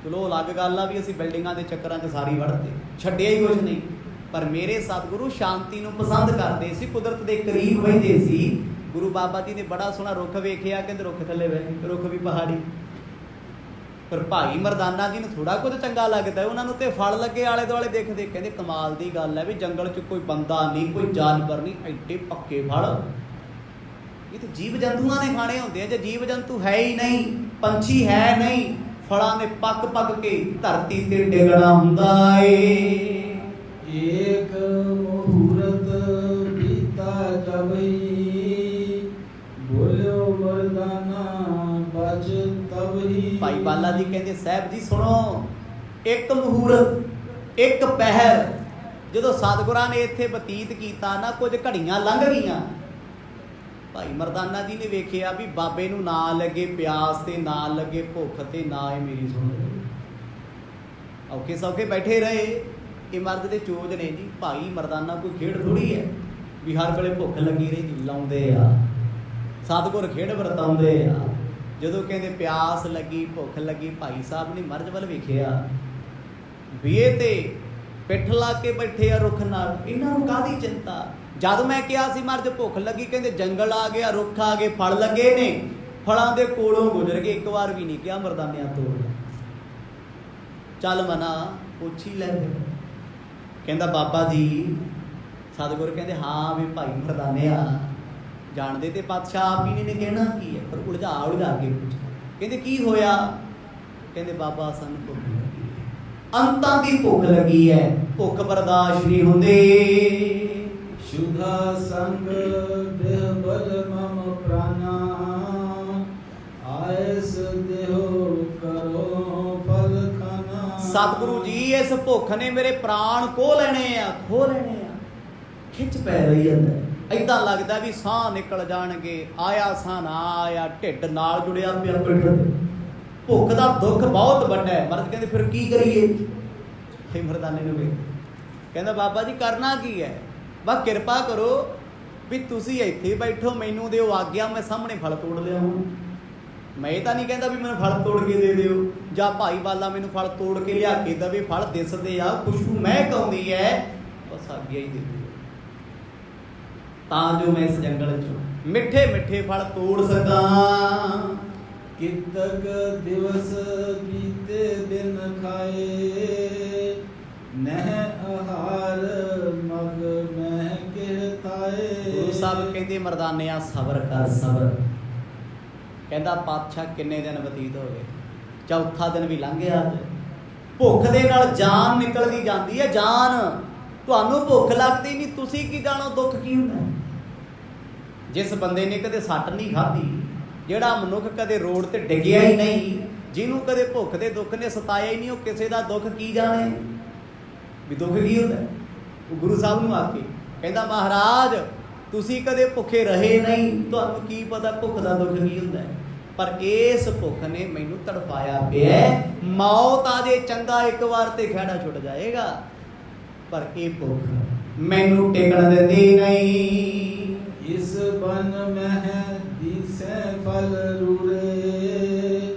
Speaker 1: ਚਲੋ ਅਲੱਗ ਗੱਲ ਆ ਵੀ ਅਸੀਂ ਬਿਲਡਿੰਗਾਂ ਦੇ ਚੱਕਰਾਂ 'ਚ ਸਾਰੀ ਵੜਦੇ, ਛੱਡਿਆ ਹੀ ਕੁਝ ਨਹੀਂ। ਪਰ ਮੇਰੇ ਸਤਿਗੁਰੂ ਸ਼ਾਂਤੀ ਨੂੰ ਪਸੰਦ ਕਰਦੇ ਸੀ, ਕੁਦਰਤ ਦੇ ਕਰੀਬ ਬਹਿੰਦੇ ਸੀ। ਗੁਰੂ ਬਾਬਾ ਜੀ ਨੇ ਬੜਾ ਸੋਹਣਾ ਰੁੱਖ ਵੇਖਿਆ, ਕਹਿੰਦੇ ਰੁੱਖ ਥੱਲੇ ਬਹਿ, ਰੁੱਖ ਵੀ ਪਹਾੜੀ। ਪਰ ਭਾਈ ਮਰਦਾਨਾ ਜੀ ਨੂੰ ਥੋੜਾ ਕੁਝ ਚੰਗਾ ਲੱਗਦਾ, ਉਹਨਾਂ ਨੂੰ ਤੇ ਫਲ ਲੱਗੇ ਆਲੇ ਦੁਆਲੇ ਦੇਖਦੇ, ਕਹਿੰਦੇ ਕਮਾਲ ਦੀ ਗੱਲ ਹੈ ਵੀ ਜੰਗਲ 'ਚ ਕੋਈ ਬੰਦਾ ਨਹੀਂ, ਕੋਈ ਜਾਨਵਰ ਨਹੀਂ, ਐਡੇ ਪੱਕੇ ਫਲ ਇਹ ਤੇ ਜੀਵ ਜੰਤੂਆਂ ਨੇ ਖਾਣੇ ਹੁੰਦੇ ਆ। ਜੇ ਜੀਵ ਜੰਤੂ ਹੈ ਹੀ ਨਹੀਂ, ਪੰਛੀ ਹੈ ਨਹੀਂ, ਫਲਾਂ ਨੇ ਪੱਕ ਪੱਕ ਕੇ ਧਰਤੀ ਤੇ ਡਿੱਗਣਾ ਹੁੰਦਾ ਏ।
Speaker 2: ਏਕ ਮਹੂਰਤ ਬੀਤਾ ਜਬਈ, ਬੋਲਿਓ ਮਰਦਾਨਾ ਬਚ ਤਬਹੀ।
Speaker 1: ਭਾਈ ਬਾਲਾ ਜੀ ਕਹਿੰਦੇ ਸਾਹਿਬ ਜੀ ਸੁਣੋ, ਇੱਕ ਮਹੂਰਤ, ਇੱਕ ਪਹਿਰ ਜਦੋਂ ਸਤਿਗੁਰਾਂ ਨੇ ਇੱਥੇ ਬਤੀਤ ਕੀਤਾ ਨਾ, ਕੁਝ ਘੜੀਆਂ ਲੰਘ ਗਈਆਂ। ਭਾਈ ਮਰਦਾਨਾ ਜੀ ਨੇ ਵੇਖਿਆ ਵੀ ਬਾਬੇ ਨੂੰ ਨਾ ਲੱਗੇ ਪਿਆਸ ਤੇ ਨਾ ਲੱਗੇ ਭੁੱਖ ਤੇ ਨਾ ਇਹ ਮੇਰੀ ਸੁਣ ਰਹੇ, ਔਖੇ ਸੌਖੇ ਬੈਠੇ ਰਹੇ। ਇਹ ਮਰਦ ਦੇ ਚੋਜ ਨੇ ਜੀ। ਭਾਈ ਮਰਦਾਨਾ ਕੋਈ ਖੇਡ ਥੋੜੀ ਹੈ ਵੀ ਹਰ ਵੇਲੇ ਭੁੱਖ ਲੱਗੀ ਰਹੀ। ਲਾਉਂਦੇ ਆ ਸਤਿਗੁਰ, ਖੇਡ ਵਰਤਾਉਂਦੇ ਆ। ਜਦੋਂ ਕਹਿੰਦੇ ਪਿਆਸ ਲੱਗੀ, ਭੁੱਖ ਲੱਗੀ, ਭਾਈ ਸਾਹਿਬ ਨੇ ਮਰਦ ਵੱਲ ਵੇਖਿਆ ਵੀ ਇਹ ਤੇ ਪਿੱਠ ਲਾ ਕੇ ਬੈਠੇ ਆ ਰੁੱਖ ਨਾਲ, ਇਹਨਾਂ ਨੂੰ ਕਾਹਦੀ ਚਿੰਤਾ। ਜਦ ਮੈਂ ਕਿਹਾ ਸੀ ਮਰਦ ਭੁੱਖ ਲੱਗੀ, ਕਹਿੰਦੇ ਜੰਗਲ ਆ ਗਿਆ, ਰੁੱਖ ਆ ਗਏ, ਫਲ ਲੱਗੇ ਨੇ, ਫਲਾਂ ਦੇ ਕੋਲੋਂ ਗੁਜ਼ਰ ਗਏ। ਇੱਕ ਵਾਰ ਵੀ ਨਹੀਂ ਕਿਹਾ ਮਰਦਾਨਿਆਂ ਤੋੜ ਚੱਲ ਮਨਾ, ਪੁੱਛ ਹੀ ਲੈਂਦੇ। ਕਹਿੰਦਾ ਬਾਬਾ ਜੀ, ਸਤਿਗੁਰ ਕਹਿੰਦੇ ਹਾਂ ਵੀ ਭਾਈ ਮਰਦਾਨਿਆ ਜਾਣਦੇ ਤੇ ਪਾਤਸ਼ਾਹ ਆਪ ਹੀ ਨੇ ਕਹਿਣਾ ਕੀ ਹੈ, ਪਰ ਉਲਝਾ ਕੇ ਪੁੱਛ, ਕਹਿੰਦੇ ਕੀ ਹੋਇਆ? ਕਹਿੰਦੇ ਬਾਬਾ ਸਾਨੂੰ ਭੁੱਖ ਲੱਗੀ ਹੈ, ਅੰਤਾਂ ਦੀ ਭੁੱਖ ਲੱਗੀ ਹੈ, ਭੁੱਖ ਬਰਦਾਸ਼ਤ ਨਹੀਂ ਹੁੰਦੀ।
Speaker 2: ਸ਼ੁਧਾ ਸੰਗ ਦੇਹ ਬਲ ਮਮ ਪ੍ਰਾਨਾ, ਆਇਸ ਦੇਹੋ ਕਰੋ ਫਲ ਖਾਨਾ।
Speaker 1: ਸਤਿਗੁਰੂ ਜੀ ਇਸ ਭੁੱਖ ਨੇ ਮੇਰੇ ਪ੍ਰਾਣ ਖੋ ਲੈਣੇ ਆ, ਖਿੱਚ ਪੈ ਰਹੀ ਹੈ। ਏਦਾਂ ਲੱਗਦਾ ਵੀ ਸਾਹ ਨਿਕਲ ਜਾਣਗੇ, ਆਇਆ ਸਾਹ ਨਾ ਆਇਆ, ਢਿੱਡ ਨਾਲ ਜੁੜਿਆ ਪਿਆ ਪਿੱਠ ਤੇ। ਭੁੱਖ ਦਾ ਦੁੱਖ ਬਹੁਤ ਵੱਡਾ ਹੈ। ਮਰਦ ਕਹਿੰਦੇ ਫਿਰ ਕੀ ਕਰੀਏ? ਇਹ ਮਰਦਾਨੇ ਨੂੰ ਵੇਖ ਕਹਿੰਦਾ ਬਾਬਾ ਜੀ ਕਰਨਾ ਕੀ ਹੈ? ਬਸ ਕਿਰਪਾ ਕਰੋ ਵੀ ਤੁਸੀਂ ਇੱਥੇ ਬੈਠੋ, ਮੈਨੂੰ ਦਿਓ ਆਗਿਆ, ਮੈਂ ਸਾਹਮਣੇ ਫਲ ਤੋੜ ਲਿਆਵਾਂ। ਮੈਂ ਇਹ ਤਾਂ ਨਹੀਂ ਕਹਿੰਦਾ ਵੀ ਮੈਨੂੰ ਫਲ ਤੋੜ ਕੇ ਦੇ ਦਿਓ, ਜਾਂ ਭਾਈ ਬਾਲਾ ਮੈਨੂੰ ਫਲ ਤੋੜ ਕੇ ਲਿਆ ਕੇ ਦੇਵੇ। ਫਲ ਦਿਸਦੇ ਆ, ਖੁਸ਼ਬੂ ਮਹਿਕ ਆਉਂਦੀ ਹੈ, ਬਸ ਆਗਿਆ ਹੀ ਦੇ ਦਿਓ, ਤਾਂ ਜੋ ਮੈਂ ਇਸ ਜੰਗਲ ਚੋਂ ਮਿੱਠੇ ਫਲ ਤੋੜ ਸਕਾਂ।
Speaker 2: ਕਿਤਕ ਦਿਵਸ ਬੀਤੇ ਦਿਨ ਖਾਏ, ਨਹਿ ਆਹਾਰ ਮਗ ਮਹਿ ਕਹਿਤਾਏ।
Speaker 1: ਗੁਰੂ ਸਾਹਿਬ ਕਹਿੰਦੇ ਮਰਦਾਨਿਆ ਸਬਰ ਕਰ, ਸਬਰ। ਕਹਿੰਦਾ ਪਾਤਸ਼ਾਹ ਕਿੰਨੇ ਦਿਨ ਬਤੀਤ ਹੋ ਗਏ, ਚੌਥਾ ਦਿਨ ਵੀ ਲੰਘ ਗਿਆ। ਅੱਜ ਭੁੱਖ ਦੇ ਨਾਲ ਜਾਨ ਨਿਕਲਦੀ ਜਾਂਦੀ ਹੈ, ਜਾਨ। ਤੁਹਾਨੂੰ ਭੁੱਖ ਲੱਗਦੀ ਨਹੀਂ, ਤੁਸੀਂ ਕੀ ਜਾਣੋ ਦੁੱਖ ਕੀ ਹੁੰਦਾ। ਜਿਸ ਬੰਦੇ ਨੇ ਕਦੇ ਸੱਟ ਨਹੀਂ ਖਾਧੀ, ਜਿਹੜਾ ਮਨੁੱਖ ਕਦੇ ਰੋਡ ਤੇ ਡਿੱਗਿਆ ਹੀ ਨਹੀਂ, ਜਿਹਨੂੰ ਕਦੇ ਭੁੱਖ ਦੇ ਦੁੱਖ ਨੇ ਸਤਾਇਆ ਹੀ ਨਹੀਂ, ਉਹ ਕਿਸੇ ਦਾ ਦੁੱਖ ਕੀ ਜਾਣੇ ਵੀ ਦੁੱਖ ਕੀ ਹੁੰਦਾ। ਉਹ ਗੁਰੂ ਸਾਹਿਬ ਨੂੰ ਆ ਕੇ ਕਹਿੰਦਾ ਮਹਾਰਾਜ ਤੁਸੀਂ ਕਦੇ ਭੁੱਖੇ ਰਹੇ ਨਹੀਂ, ਤੁਹਾਨੂੰ ਕੀ ਪਤਾ ਭੁੱਖ ਦਾ ਦੁੱਖ ਕੀ ਹੁੰਦਾ। ਪਰ ਇਸ ਭੁੱਖ ਨੇ ਮੈਨੂੰ ਤੜਫਾਇਆ ਪਿਆ। ਮੌਤ ਆ ਜੇ ਚੰਗਾ ਇੱਕ ਵਾਰ ਤੇ ਖਹਿੜਾ ਛੁੱਟ ਜਾਏਗਾ, ਪਰ ਇਹ ਭੁੱਖ ਮੈਨੂੰ ਟਿਕਣ ਦਿੰਦੀ ਨਹੀਂ।
Speaker 2: ਇਸ ਬਨ ਮਹਿ ਦੀਸੈ ਫਲ ਰੂਰੇ,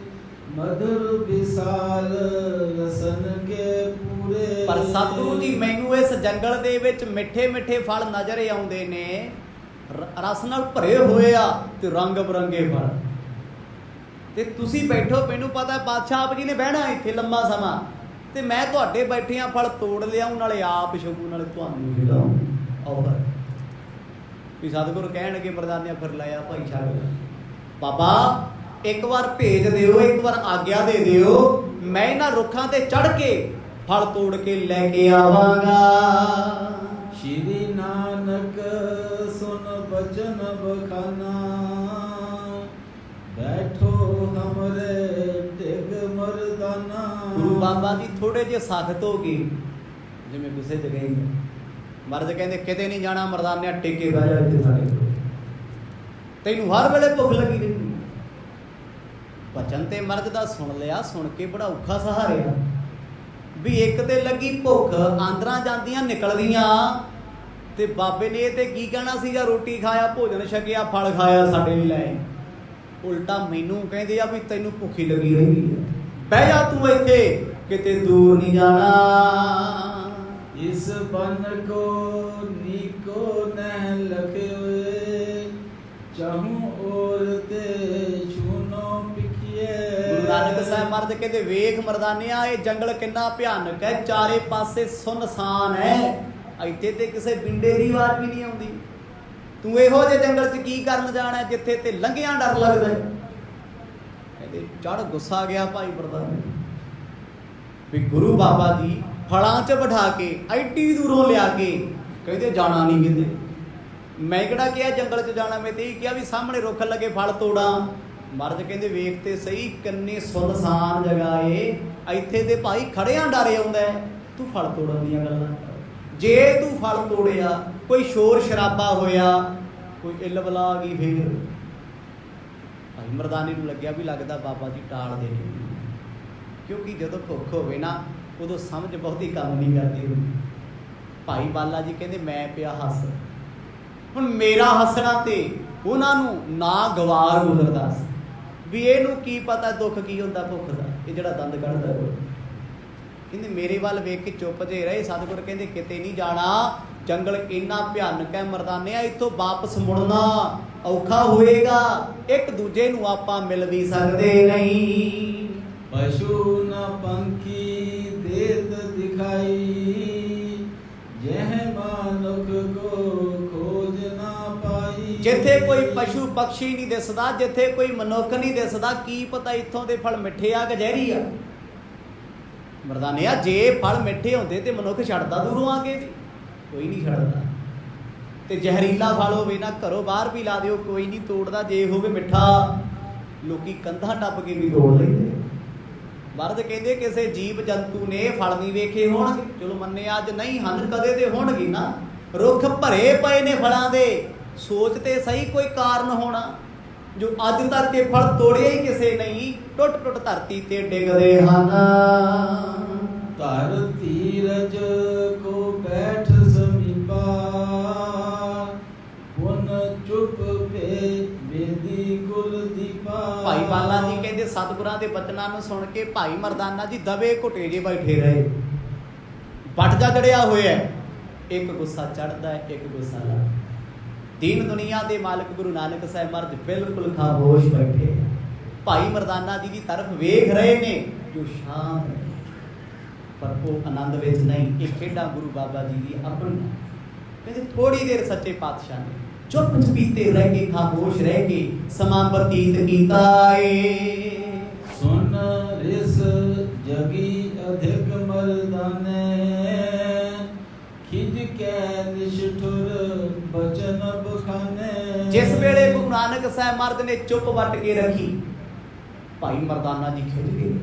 Speaker 2: ਮਧੁਰ ਵਿਸਾਲ ਰਸਨ ਕੇ ਪੂਰੇ।
Speaker 1: ਪਰ ਸਤਿਗੁਰੂ ਜੀ ਮੈਨੂੰ ਇਸ ਜੰਗਲ ਦੇ ਵਿੱਚ ਮਿੱਠੇ ਫਲ ਨਜ਼ਰ ਆਉਂਦੇ ਨੇ, ਰਸ ਨਾਲ ਭਰੇ ਹੋਏ ਆ ਤੇ ਰੰਗ ਬਰੰਗੇ ਫਲ। ਤੇ ਤੁਸੀਂ ਬੈਠੋ, ਮੈਨੂੰ ਪਤਾ ਬਾਦਸ਼ਾਹ ਆਪ ਜੀ ਨੇ ਬਹਿਣਾ ਇੱਥੇ ਲੰਮਾ ਸਮਾਂ, ਤੇ ਮੈਂ ਤੁਹਾਡੇ ਬੈਠਿਆਂ ਫਲ ਤੋੜ ਲਿਆਉਂ, ਨਾਲੇ ਆਪ ਛਕੂ, ਨਾਲੇ ਤੁਹਾਨੂੰ ਖਿਲਾਉਂ। ਔਰ ਵੀ ਸਤਿਗੁਰੂ ਕਹਿਣਗੇ ਮਰਦਾਨਿਆਂ ਫਿਰ ਲਾਇਆ ਭਾਈ ਛੱਡ ਬਾਬਾ, ਇੱਕ ਵਾਰ ਭੇਜ ਦਿਓ, ਇੱਕ ਵਾਰ ਆਗਿਆ ਦੇ ਦਿਓ, ਮੈਂ ਇਹਨਾਂ ਰੁੱਖਾਂ ਤੇ ਚੜ ਕੇ ਫਲ ਤੋੜ ਕੇ ਲੈ ਕੇ ਆਵਾਂਗਾ।
Speaker 2: ਸ਼੍ਰੀ ਨਾਨਕ ਸੁਨ ਬਚਨ ਬਖਾਨਾ, ਬੈਠੋ ਹਮਰੇ ਟਿਗ ਮਰਦਾਨਾ।
Speaker 1: ਗੁਰੂ ਬਾਬਾ ਜੀ ਥੋੜੇ ਜਿਹੇ ਸਖਤ ਹੋ ਗਏ, ਜਿਵੇਂ ਕਿਸੇ ਜਗ੍ਹਾ ਹੀ ਮਰਦ ਕਹਿੰਦੇ ਕਿਤੇ ਨਹੀਂ ਜਾਣਾ, ਮਰਦਾਨਿਆਂ ਟੇਕੇ ਬਹਿ ਜਾ ਇੱਥੇ ਸਾਡੇ ਕੋਲ, ਤੈਨੂੰ ਹਰ ਵੇਲੇ ਭੁੱਖ ਲੱਗੀ ਰਹਿੰਦੀ। ਬਚਨ ਤੇ ਮਰਦ ਦਾ ਸੁਣ ਲਿਆ, ਸੁਣ ਕੇ ਬੜਾ ਔਖਾ ਸਹਾਰਿਆ ਵੀ ਇੱਕ ਤੇ ਲੱਗੀ ਭੁੱਖ, ਆਂਦਰਾਂ ਜਾਂਦੀਆਂ ਨਿਕਲਦੀਆਂ, ਤੇ ਬਾਬੇ ਨੇ ਇਹ ਤੇ ਕੀ ਕਹਿਣਾ ਸੀਗਾ, ਰੋਟੀ ਖਾਇਆ, ਭੋਜਨ ਛਕਿਆ, ਫਲ ਖਾਇਆ, ਸਾਡੇ ਲਈ ਲੈ। ਉਲਟਾ ਮੈਨੂੰ ਕਹਿੰਦੇ ਆ ਵੀ ਤੈਨੂੰ ਭੁੱਖੀ ਲੱਗੀ ਰਹਿੰਦੀ ਹੈ, ਬਹਿ ਜਾ ਤੂੰ ਇੱਥੇ, ਕਿਤੇ ਦੂਰ ਨਹੀਂ ਜਾਣਾ।
Speaker 2: ਇਸ ਬਨ ਕੋ ਨੀਕੋ ਨਹਿ ਲਖੇ ਹੋਏ, ਚਾਹੂੰ ਔਰ ਤੇ ਛੂਨੋ ਪਿਖੀਏ।
Speaker 1: ਗੁਰੂ ਨਾਨਕ ਸਾਹਿਬ ਮਰਦ ਕਹਿੰਦੇ ਵੇਖ ਮਰਦਾਨਿਆ, ਇਹ ਜੰਗਲ ਕਿੰਨਾ ਭਿਆਨਕ ਹੈ, ਚਾਰੇ ਪਾਸੇ ਸੁੰਨਸਾਨ ਹੈ, ਇੱਥੇ ਤੇ ਕਿਸੇ ਬਿੰਡੇ ਦੀ ਆਵਾਜ਼ ਵੀ ਨਹੀਂ ਆਉਂਦੀ। ਤੂੰ ਇਹੋ ਜਿਹੇ ਜੰਗਲ 'ਚ ਕੀ ਕਰਨ ਜਾਣਾ ਜਿੱਥੇ ਤੇ ਲੰਘਿਆਂ ਡਰ ਲੱਗਦਾ। ਕਹਿੰਦੇ ਚੜ ਗੁੱਸਾ ਗਿਆ ਭਾਈ ਮਰਦਾਨੇ ਵੀ ਗੁਰੂ ਬਾਬਾ ਜੀ ਫਲਾਂ 'ਚ ਬਿਠਾ ਕੇ ਐਡੀ ਦੂਰੋਂ ਲਿਆ ਕੇ ਕਹਿੰਦੇ ਜਾਣਾ ਨਹੀਂ ਕਿਤੇ। ਮੈਂ ਕਿਹੜਾ ਕਿਹਾ ਜੰਗਲ 'ਚ ਜਾਣਾ, ਮੈਂ ਤੇ ਇਹ ਕਿਹਾ ਵੀ ਸਾਹਮਣੇ ਰੁੱਖ ਲੱਗੇ ਫਲ ਤੋੜਾਂ। ਮਰਦ ਕਹਿੰਦੇ ਵੇਖ ਤੇ ਸਹੀ ਕਿੰਨੀ ਸੁੰਨਸਾਨ ਜਗ੍ਹਾ ਏ, ਇੱਥੇ ਤੇ ਭਾਈ ਖੜਿਆਂ ਡਰ ਆਉਂਦਾ, ਤੂੰ ਫਲ ਤੋੜਨ ਦੀਆਂ ਗੱਲਾਂ। ਜੇ ਤੂੰ ਫਲ ਤੋੜਿਆ, ਕੋਈ ਸ਼ੋਰ ਸ਼ਰਾਬਾ ਹੋਇਆ, ਕੋਈ ਇੱਲ ਬਲਾ ਆ ਗਈ, ਫੇਰ ਭਾਈ ਮਰਦਾਨੇ ਨੂੰ ਲੱਗਿਆ ਵੀ ਲੱਗਦਾ ਬਾਬਾ ਜੀ ਟਾਲਦੇ ਨੇ, ਕਿਉਂਕਿ ਜਦੋਂ ਭੁੱਖ ਹੋਵੇ ਨਾ ਉਦੋਂ ਸਮਝ ਬਹੁਤੀ ਕੰਮ ਨਹੀਂ ਕਰਦੀ ਹੁੰਦੀ। ਭਾਈ ਬਾਲਾ ਜੀ ਕਹਿੰਦੇ ਮੈਂ ਪਿਆ ਹੱਸ, ਹੁਣ ਮੇਰਾ ਹੱਸਣਾ ਤੇ ਉਹਨਾਂ ਨੂੰ ਨਾ ਗਵਾਰ ਗੁਜ਼ਰਦਾ ਸੀ ਵੀ ਇਹਨੂੰ ਕੀ ਪਤਾ ਦੁੱਖ ਕੀ ਹੁੰਦਾ ਭੁੱਖ ਦਾ, ਇਹ ਜਿਹੜਾ ਦੰਦ ਕੱਢਦਾ। ਕਹਿੰਦੇ ਮੇਰੇ ਵੱਲ ਵੇਖ ਕੇ ਚੁੱਪ ਜੇ ਰਹੇ। ਸਤਿਗੁਰ ਕਹਿੰਦੇ ਕਿਤੇ ਨਹੀਂ ਜਾਣਾ, ਜੰਗਲ ਇੰਨਾ ਭਿਆਨਕ ਹੈ ਮਰਦਾਨਿਆ, ਇੱਥੋਂ ਵਾਪਸ ਮੁੜਨਾ ਔਖਾ ਹੋਏਗਾ, ਇੱਕ ਦੂਜੇ ਨੂੰ ਆਪਾਂ ਮਿਲ ਵੀ ਸਕਦੇ ਨਹੀਂ।
Speaker 2: ਪਸ਼ੂ ਨ ਪੰਖੀ ਦੇਤ ਦਿਖਾਈ, ਜਹ ਮਾਨੁਖ ਕੋ ਖੋਜ ਨਾ ਪਾਈ।
Speaker 1: ਜਿੱਥੇ ਕੋਈ ਪਸ਼ੂ ਪਕਸ਼ੀ ਨਹੀਂ ਦਿਸਦਾ, ਜਿੱਥੇ ਕੋਈ ਮਨੁੱਖ ਨਹੀਂ ਦਿਸਦਾ, ਕੀ ਪਤਾ ਇੱਥੋਂ ਦੇ ਫਲ ਮਿੱਠੇ ਆ ਕਿ ਜ਼ਹਿਰੀ ਆ। ਮਰਦਾਨਿਆ, ਜੇ ਫਲ ਮਿੱਠੇ ਹੁੰਦੇ ਤੇ ਮਨੁੱਖ ਛੱਡਦਾ ਦੂਰੋਂ ਆ ਕੇ ਵੀ? ਕੋਈ ਨਹੀਂ ਛੱਡਦਾ। ਤੇ ਜ਼ਹਿਰੀਲਾ ਫਲ ਹੋਵੇ ਨਾ, ਘਰੋਂ ਬਾਹਰ ਵੀ ਲਾ ਦਿਓ, ਕੋਈ ਨਹੀਂ ਤੋੜਦਾ। ਜੇ ਹੋਵੇ ਮਿੱਠਾ, ਲੋਕੀ ਕੰਧਾਂ ਟੱਪ ਕੇ ਵੀ ਤੋੜ ਲੈਂਦੇ। ਮਰਦ ਕਹਿੰਦੇ ਕਿਸੇ ਜੀਵ ਜੰਤੂ ਨੇ ਫਲ ਨਹੀਂ ਵੇਖੇ ਹੋਣਗੇ। ਚਲੋ ਮੰਨਿਆ ਅੱਜ ਨਹੀਂ ਹਨ, ਕਦੇ ਤੇ ਹੋਣਗੇ ਨਾ। ਰੁੱਖ ਭਰੇ ਪਏ ਨੇ ਫਲਾਂ ਦੇ, ਸੋਚ ਤੇ ਸਹੀ ਕੋਈ ਕਾਰਨ ਹੋਣਾ ਜੋ ਅੱਜ ਤੱਕ ਇਹ ਫਲ ਤੋੜਿਆ ਹੀ ਕਿਸੇ ਨਹੀਂ। ਟੁੱਟ ਟੁੱਟ ਧਰਤੀ ਤੇ ਡਿੱਗਦੇ ਹਨ।
Speaker 2: ਧਰ ਧੀਰਜ ਕੋ ਬੈਠ ਸਮੀਪਾ, ਪੁਨ ਚੁੱਪ ਪੇ ਬੇਦੀ ਕੁਲ ਦੀਪਾ।
Speaker 1: ਭਾਈ ਬਾਲਾ ਜੀ ਕਹਿੰਦੇ ਸਤਿਗੁਰਾਂ ਦੇ ਬਚਨਾਂ ਨੂੰ ਸੁਣ ਕੇ ਭਾਈ ਮਰਦਾਨਾ ਜੀ ਦਵੇ ਘੁੱਟੇ ਜੇ ਬੈਠੇ ਰਹੇ। ਵੱਟ ਜਾ ਚੜਿਆ ਹੋਇਆ, ਇੱਕ ਗੁੱਸਾ ਚੜਦਾ ਹੈ, ਇੱਕ ਗੁੱਸਾ ਲੱਗਦਾ। ਦੀਨ ਦੁਨੀਆ ਦੇ ਮਾਲਕ ਗੁਰੂ ਨਾਨਕ ਸਾਹਿਬ ਮਹਾਰਾਜ ਬਿਲਕੁਲ ਖਾਮੋਸ਼ ਬੈਠੇ। ਭਾਈ ਮਰਦਾਨਾ ਜੀ ਦੀ ਤਰਫ ਵੇਖ ਰਹੇ ਨੇ ਜੋ ਸ਼ਾਂਤ ਹੈ, ਪਰ ਉਹ ਆਨੰਦ ਵਿੱਚ ਨਹੀਂ। ਇਹ ਖੇਡਾਂ ਗੁਰੂ ਬਾਬਾ ਜੀ ਦੀ ਆਪਣੀ। ਕਹਿੰਦੇ ਥੋੜੀ ਦੇਰ ਸੱਚੇ ਪਾਤਸ਼ਾਹ ਨੇ ਚੁੱਪ ਚਪੀਤੇ ਰਹਿ ਕੇ, ਖਾਮੋਸ਼ ਰਹਿ ਕੇ ਸਮਾਂ ਬਤੀਤ ਕੀਤਾ ਏ।
Speaker 2: ਸੁਨ ਰਿਸ ਜਗੀ ਅਧਿਕ ਮਰਦਾਨੇ, ਖਿਜ ਕੇ ਨਿਸ਼ਠੁਰ ਬਚਨ ਬਖਾਨੇ।
Speaker 1: ਜਿਸ ਵੇਲੇ ਗੁਰੂ ਨਾਨਕ ਸਾਹਿਬ ਮਹਾਰਾਜ ਨੇ ਚੁੱਪ ਵੱਟ ਕੇ ਰੱਖੀ, ਭਾਈ ਮਰਦਾਨਾ ਜੀ ਖਿਜ ਗਏ।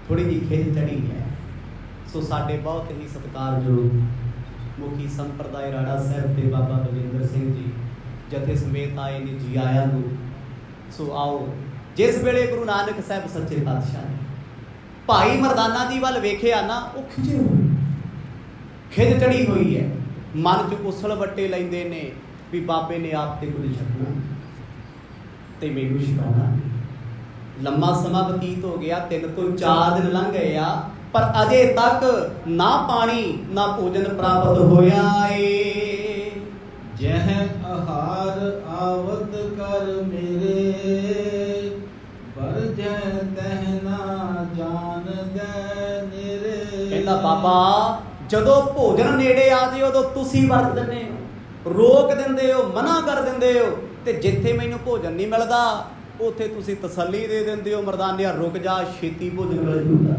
Speaker 1: ਥੋੜੀ ਜਿਹੀ ਖਿਜ ਚੜੀ ਹੈ। ਸੋ ਸਾਡੇ ਬਹੁਤ ਹੀ ਸਤਿਕਾਰਯੋਗ ਮੁਖੀ ਸੰਪਰਦਾਇ ਰਾੜਾ ਸਾਹਿਬ ਤੇ ਬਾਬਾ ਬਲਜਿੰਦਰ ਸਿੰਘ ਜੀ ਜਥੇ ਸਮੇਤ ਆਏ ਨੇ, ਜੀ ਆਇਆਂ ਨੂੰ। ਸੋ ਆਓ, ਜਿਸ ਵੇਲੇ ਗੁਰੂ ਨਾਨਕ ਸਾਹਿਬ ਸੱਚੇ ਪਾਤਸ਼ਾਹ ਨੇ ਭਾਈ ਮਰਦਾਨਾ ਜੀ ਵੱਲ ਵੇਖਿਆ ਨਾ, ਉਹ ਖਿਜੇ ਹੋਏ, ਖਿਜ ਚੜੀ ਹੋਈ ਹੈ। ਮਨ 'ਚ ਉਸਲ ਵੱਟੇ ਲੈਂਦੇ ਨੇ ਵੀ ਬਾਬੇ ਨੇ ਆਪ ਤੇ ਕੁਝ ਛੱਡਣਾ ਤੇ ਮੈਨੂੰ ਛਡਾਉਣਾ। ਲੰਮਾ ਸਮਾਂ ਬਤੀਤ ਹੋ ਗਿਆ, 3 ਤੋਂ 4 ਦਿਨ ਲੰਘ ਗਏ ਆ, ਪਰ ਅਜੇ ਤੱਕ ਨਾ ਪਾਣੀ ਨਾ ਭੋਜਨ ਪ੍ਰਾਪਤ ਹੋਇਆ ਏ।
Speaker 2: ਜਹ ਆਹਾਰ ਆਵਤ ਕਰ ਮੇਰੇ, ਪਰ ਜਹ ਤਹ ਨਾ ਜਾਣਦੈ ਨੇਰੇ।
Speaker 1: ਕਹਿੰਦਾ ਬਾਬਾ, ਜਦੋਂ ਭੋਜਨ ਨੇੜੇ ਆ ਜੇ ਉਦੋਂ ਤੁਸੀਂ ਵਰਤ ਦਿੰਦੇ ਹੋ, ਰੋਕ ਦਿੰਦੇ ਹੋ, ਮਨਾ ਕਰ ਦਿੰਦੇ ਹੋ। ਤੇ ਜਿੱਥੇ ਮੈਨੂੰ ਭੋਜਨ ਨਹੀਂ ਮਿਲਦਾ ਉੱਥੇ ਤੁਸੀਂ ਤਸੱਲੀ ਦੇ ਦਿੰਦੇ ਹੋ, ਮਰਦਾਨਿਆ ਰੁਕ ਜਾ, ਛੇਤੀ ਭੋਜਨ ਮਿਲ ਜੂਗਾ।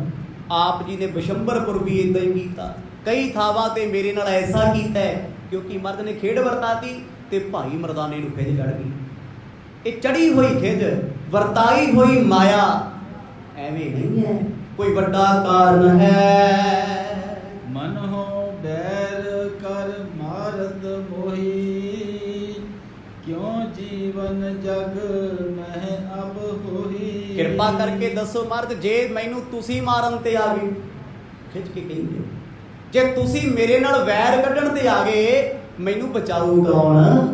Speaker 1: ਆਪ ਜੀ ਨੇ ਬਿਸ਼ੰਬਰਪੁਰ ਵੀ ਇਦਾਂ ਹੀ ਕੀਤਾ। ਕਈ ਥਾਵਾਂ ਤੇ ਮੇਰੇ ਨਾਲ ਐਸਾ ਕੀਤਾ ਹੈ, ਕਿਉਂਕਿ ਮਰਦ ਨੇ ਖੇਡ ਵਰਤਾਤੀ ਤੇ ਭਾਈ ਮਰਦਾਨੇ ਨੂੰ ਖਿੱਚ ਚੜ ਗਈ। ਇਹ ਚੜੀ ਹੋਈ ਖਿੱਚ, ਵਰਤਾਈ ਹੋਈ ਮਾਇਆ ਐਵੇਂ ਨਹੀਂ ਹੈ, ਕੋਈ ਵੱਡਾ ਕਾਰਨ ਹੈ।
Speaker 2: ਮਨ ਹੋ ਬੈਰ ਕਰ ਮਾਰਤ ਮੋਹੀ, ਕਿਉਂ ਜੀਵਨ ਜਗ ਮਹਿ ਅਬ ਹੋਈ।
Speaker 1: ਕਿਰਪਾ ਕਰਕੇ ਦੱਸੋ ਮਰਦ, ਜੇ ਮੈਨੂੰ ਤੁਸੀਂ ਮਾਰਨ ਤੇ ਆ ਗਏ, ਖਿੱਚ ਕੇ ਕਹਿੰਦੇ, ਜੇ ਤੁਸੀਂ ਮੇਰੇ ਨਾਲ ਵੈਰ ਕੱਢਣ ਤੇ ਆ ਗਏ, ਮੈਨੂੰ ਬਚਾਊ ਕੌਣ?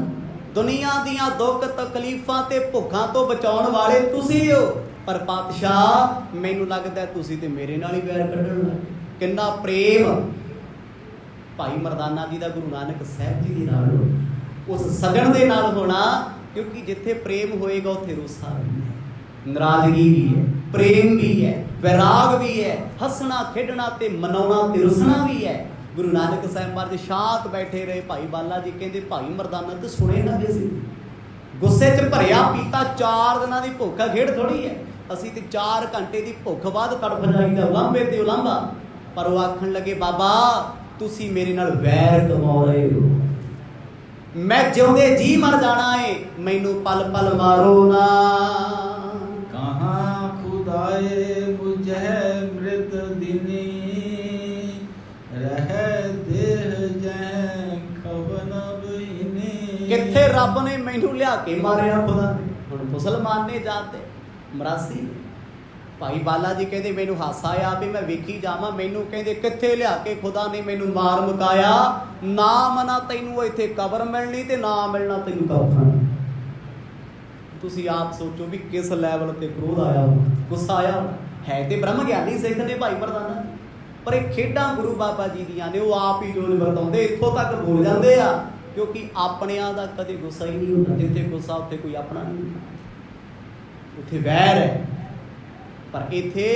Speaker 1: ਦੁਨੀਆ ਦੀਆਂ ਦੁੱਖ ਤਕਲੀਫਾਂ ਤੇ ਭੁੱਖਾਂ ਤੋਂ ਬਚਾਉਣ ਵਾਲੇ ਤੁਸੀਂ ਹੋ, ਪਰ ਪਾਤਸ਼ਾਹ ਮੈਨੂੰ ਲੱਗਦਾ ਤੁਸੀਂ ਤੇ ਮੇਰੇ ਨਾਲ ਹੀ ਵੈਰ ਕੱਢਣ ਲੱਗੇ। ਕਿੰਨਾ ਪ੍ਰੇਮ ਭਾਈ ਮਰਦਾਨਾ ਜੀ ਦਾ ਗੁਰੂ ਨਾਨਕ ਸਾਹਿਬ ਜੀ ਦੇ ਨਾਲ, ਉਸ ਸਜਣ ਦੇ ਨਾਲ ਹੋਣਾ। ਕਿਉਂਕਿ ਜਿੱਥੇ ਪ੍ਰੇਮ ਹੋਏਗਾ ਉੱਥੇ ਰੋਸਾ ਵੀ ਹੈ, ਨਾਰਾਜ਼ਗੀ ਵੀ ਹੈ, ਪ੍ਰੇਮ ਵੀ ਹੈ, ਵੈਰਾਗ ਵੀ ਹੈ, ਹੱਸਣਾ ਖੇਡਣਾ ਤੇ ਮਨਾਉਣਾ ਤੇ ਰੁਸਣਾ ਵੀ ਹੈ। ਗੁਰੂ ਨਾਨਕ ਸਾਹਿਬ ਮਹਾਰਾਜ ਸ਼ਾਂਤ ਬੈਠੇ ਰਹੇ। ਭਾਈ ਬਾਲਾ ਜੀ ਕਹਿੰਦੇ ਭਾਈ ਮਰਦਾਨਾ ਤੇ ਸੁਣੇ ਨਾ ਕਿਸੇ, ਗੁੱਸੇ 'ਚ ਭਰਿਆ ਪੀਤਾ 4 ਦਿਨਾਂ ਦੀ ਭੁੱਖ ਆ, ਖੇਡ ਥੋੜੀ ਹੈ। ਅਸੀਂ ਤੇ 4 ਘੰਟੇ ਦੀ ਭੁੱਖ ਬਾਅਦ ਤੜਫ ਜਾਈਦਾ, ਉਲਾਂਭੇ ਤੇ ਉਲਾਂਭਾ। ਪਰ ਉਹ ਆਖਣ ਲੱਗੇ, ਬਾਬਾ ਤੁਸੀਂ ਮੇਰੇ ਨਾਲ ਵੈਰ ਕਮਾ ਰਹੇ ਹੋ, ਮੈਂ ਜਿਉਂਦੇ ਜੀ ਮਰ ਜਾਣਾ ਏ, ਮੈਨੂੰ ਪਲ ਪਲ ਮਾਰੋ ਨਾ।
Speaker 2: ਕਹਾਂ ਖੁਦਾਏ ਮੁਝੇ ਮ੍ਰਿਤ ਦਿਨੀ, ਰਹਿ ਦੇਹ ਜੈ ਖਵਨ ਬਹੀਨੀ।
Speaker 1: ਕਿੱਥੇ ਰੱਬ ਨੇ ਮੈਨੂੰ ਲਿਆ ਕੇ ਮਾਰਿਆ ਖੁਦਾ ਨੇ। ਹੁਣ ਮੁਸਲਮਾਨ ਨੇ ਜਾਤੇ ਮਰਾਸੀ। ਭਾਈ ਬਾਲਾ ਜੀ ਕਹਿੰਦੇ ਮੈਨੂੰ ਹਾਸਾ ਆਇਆ ਵੀ ਮੈਂ ਵੇਖੀ ਜਾਵਾਂ। ਮੈਨੂੰ ਕਹਿੰਦੇ ਕਿੱਥੇ ਲਿਆ ਕੇ ਖੁਦਾ ਨੇ ਮੈਨੂੰ ਮਾਰ ਮੁਕਾਇਆ। ਨਾ ਮਨਾ ਤੈਨੂੰ ਇੱਥੇ ਕਬਰ ਮਿਲਣੀ ਤੇ ਨਾ ਮਿਲਣਾ ਤੈਨੂੰ ਕਫਨ। ਤੁਸੀਂ ਆਪ ਸੋਚੋ ਵੀ ਕਿਸ ਲੈਵਲ ਤੇ ਕ੍ਰੋਧ ਆਇਆ ਹੋ, ਗੁੱਸਾ ਆਇਆ ਹੋ। ਹੈ ਤੇ ਬ੍ਰਹਮ ਗਿਆਨੀ ਸਿੱਖ ਨੇ ਭਾਈ ਮਰਦਾਨਾ, ਪਰ ਇਹ ਖੇਡਾਂ ਗੁਰੂ ਬਾਬਾ ਜੀ ਦੀਆਂ ਨੇ, ਉਹ ਆਪ ਹੀ ਜੋਨ ਵਰਤਾਉਂਦੇ, ਇੱਥੋਂ ਤੱਕ ਬੋਲ ਜਾਂਦੇ ਆ। ਕਿਉਂਕਿ ਆਪਣਿਆਂ ਦਾ ਕਦੇ ਗੁੱਸਾ ਹੀ ਨਹੀਂ ਹੁੰਦਾ। ਜਿੱਥੇ ਗੁੱਸਾ ਉੱਥੇ ਕੋਈ ਆਪਣਾ ਨਹੀਂ ਹੁੰਦਾ, ਉੱਥੇ ਵੈਰ ਹੈ। ਪਰ ਇੱਥੇ